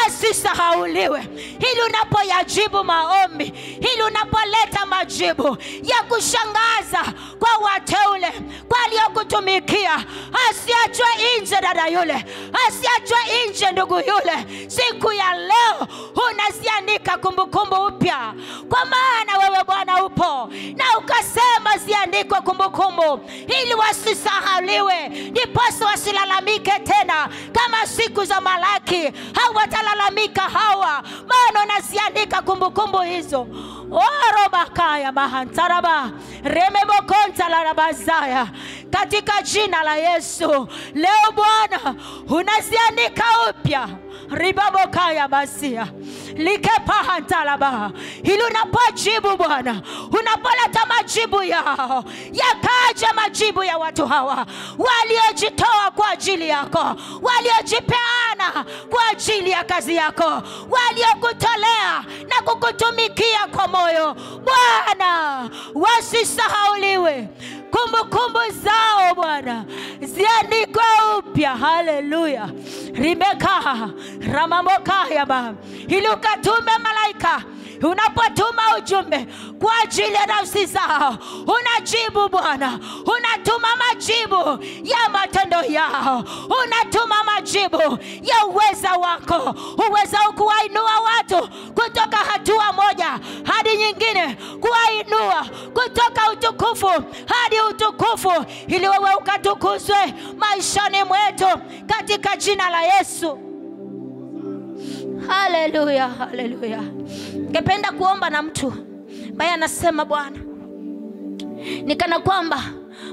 asisahauliwe. Hili unapoyajibu maombi, hili unapoleta majibu ya kushangaza kwa wateule, kwa waliokutumikia, asiachwe nje dada yule, asiachwe nje ndugu yule. Siku ya leo unaziandika kumbukumbu upya, kwa maana wewe Bwana upo na ukasema ziandikwe kumbukumbu ili wasisahauliwe, ndipo wasilalamike tena kama siku za Malaki. Hawatalalamika hawa, maana unaziandika kumbukumbu hizo. Orobakaya mahantaraba, remebokonta la rabazaya. Katika jina la Yesu, leo Bwana unaziandika upya. Ribabokaya basia, likepahantalaba, ili unapojibu Bwana, unapoleta majibu yao, yakaja majibu ya watu hawa waliojitoa kwa ajili yako, waliojipeana kwa ajili ya kazi yako, waliokutolea na kukutumikia kwa moyo. Bwana, wasisahauliwe. Kumbukumbu zao Bwana ziandikwe upya. Haleluya. Rebeka ramamokaya ba, ili ukatume malaika. Unapotuma ujumbe kwa ajili ya nafsi zao, unajibu Bwana, unatuma majibu ya matendo yao, unatuma majibu ya uweza wako, uweza kuwainua watu kutoka hatua moja hadi nyingine, kuwainua kutoka utukufu hadi utukufu, ili wewe ukatukuzwe maishani mwetu katika jina la Yesu. Haleluya, haleluya. Ningependa kuomba na mtu ambaye anasema, Bwana, nikana kwamba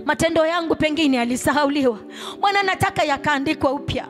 matendo yangu pengine yalisahauliwa. Bwana, nataka yakaandikwa upya.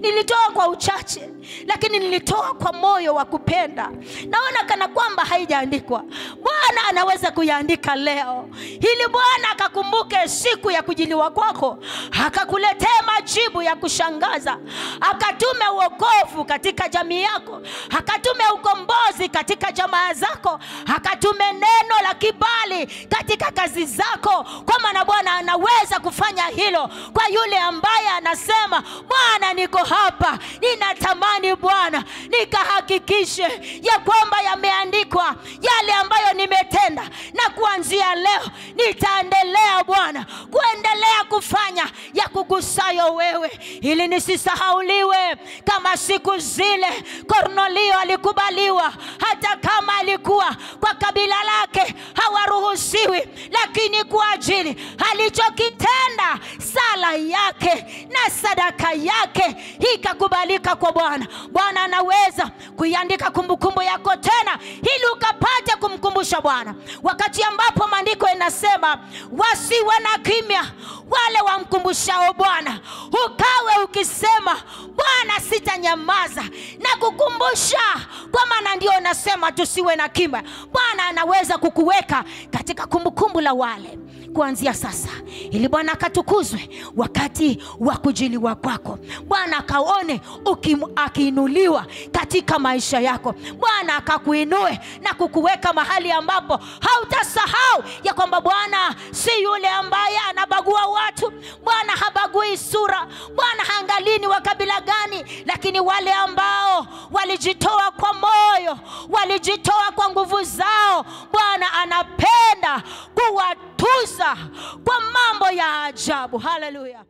Nilitoa kwa uchache, lakini nilitoa kwa moyo wa kupenda. Naona kana kwamba haijaandikwa. Bwana anaweza kuiandika leo, ili Bwana akakumbuke siku ya kujiliwa kwako, akakuletea majibu ya kushangaza, akatume wokovu katika jamii yako, akatume ukombozi katika jamaa zako, akatume neno la kibali katika kazi zako. Kwa maana Bwana anaweza kufanya hilo kwa yule ambaye anasema, Bwana, niko hapa, ninatamani Bwana nikahakikishe ya kwamba yameandikwa yale ambayo nimetenda, na kuanzia leo nitaendelea Bwana kuendelea kufanya ya kukusayo wewe, ili nisisahauliwe kama siku zile Kornelio alikubaliwa. Hata kama alikuwa kwa kabila lake hawaruhusiwi, lakini kwa ajili alichokitenda, sala yake na sadaka yake ikakubalika kwa Bwana. Bwana anaweza kuiandika kumbukumbu yako tena, ili ukapate kumkumbusha Bwana wakati ambapo maandiko yanasema wasiwe na kimya wale wamkumbushao Bwana. Ukawe ukisema, Bwana, sitanyamaza na kukumbusha, kwa maana ndio nasema tusiwe na kimya. Bwana anaweza kukuweka katika kumbukumbu la wale kuanzia sasa, ili Bwana akatukuzwe wakati wa kujiliwa kwako. Bwana akaone akiinuliwa katika maisha yako. Bwana akakuinue na kukuweka mahali ambapo hautasahau ya kwamba Bwana si yule ambaye anabagua watu. Bwana habagui sura. Bwana haangalii ni wa kabila gani, lakini wale ambao walijitoa kwa moyo, walijitoa kwa nguvu zao, Bwana anapenda kuwatuza kwa mambo ya ajabu. Haleluya.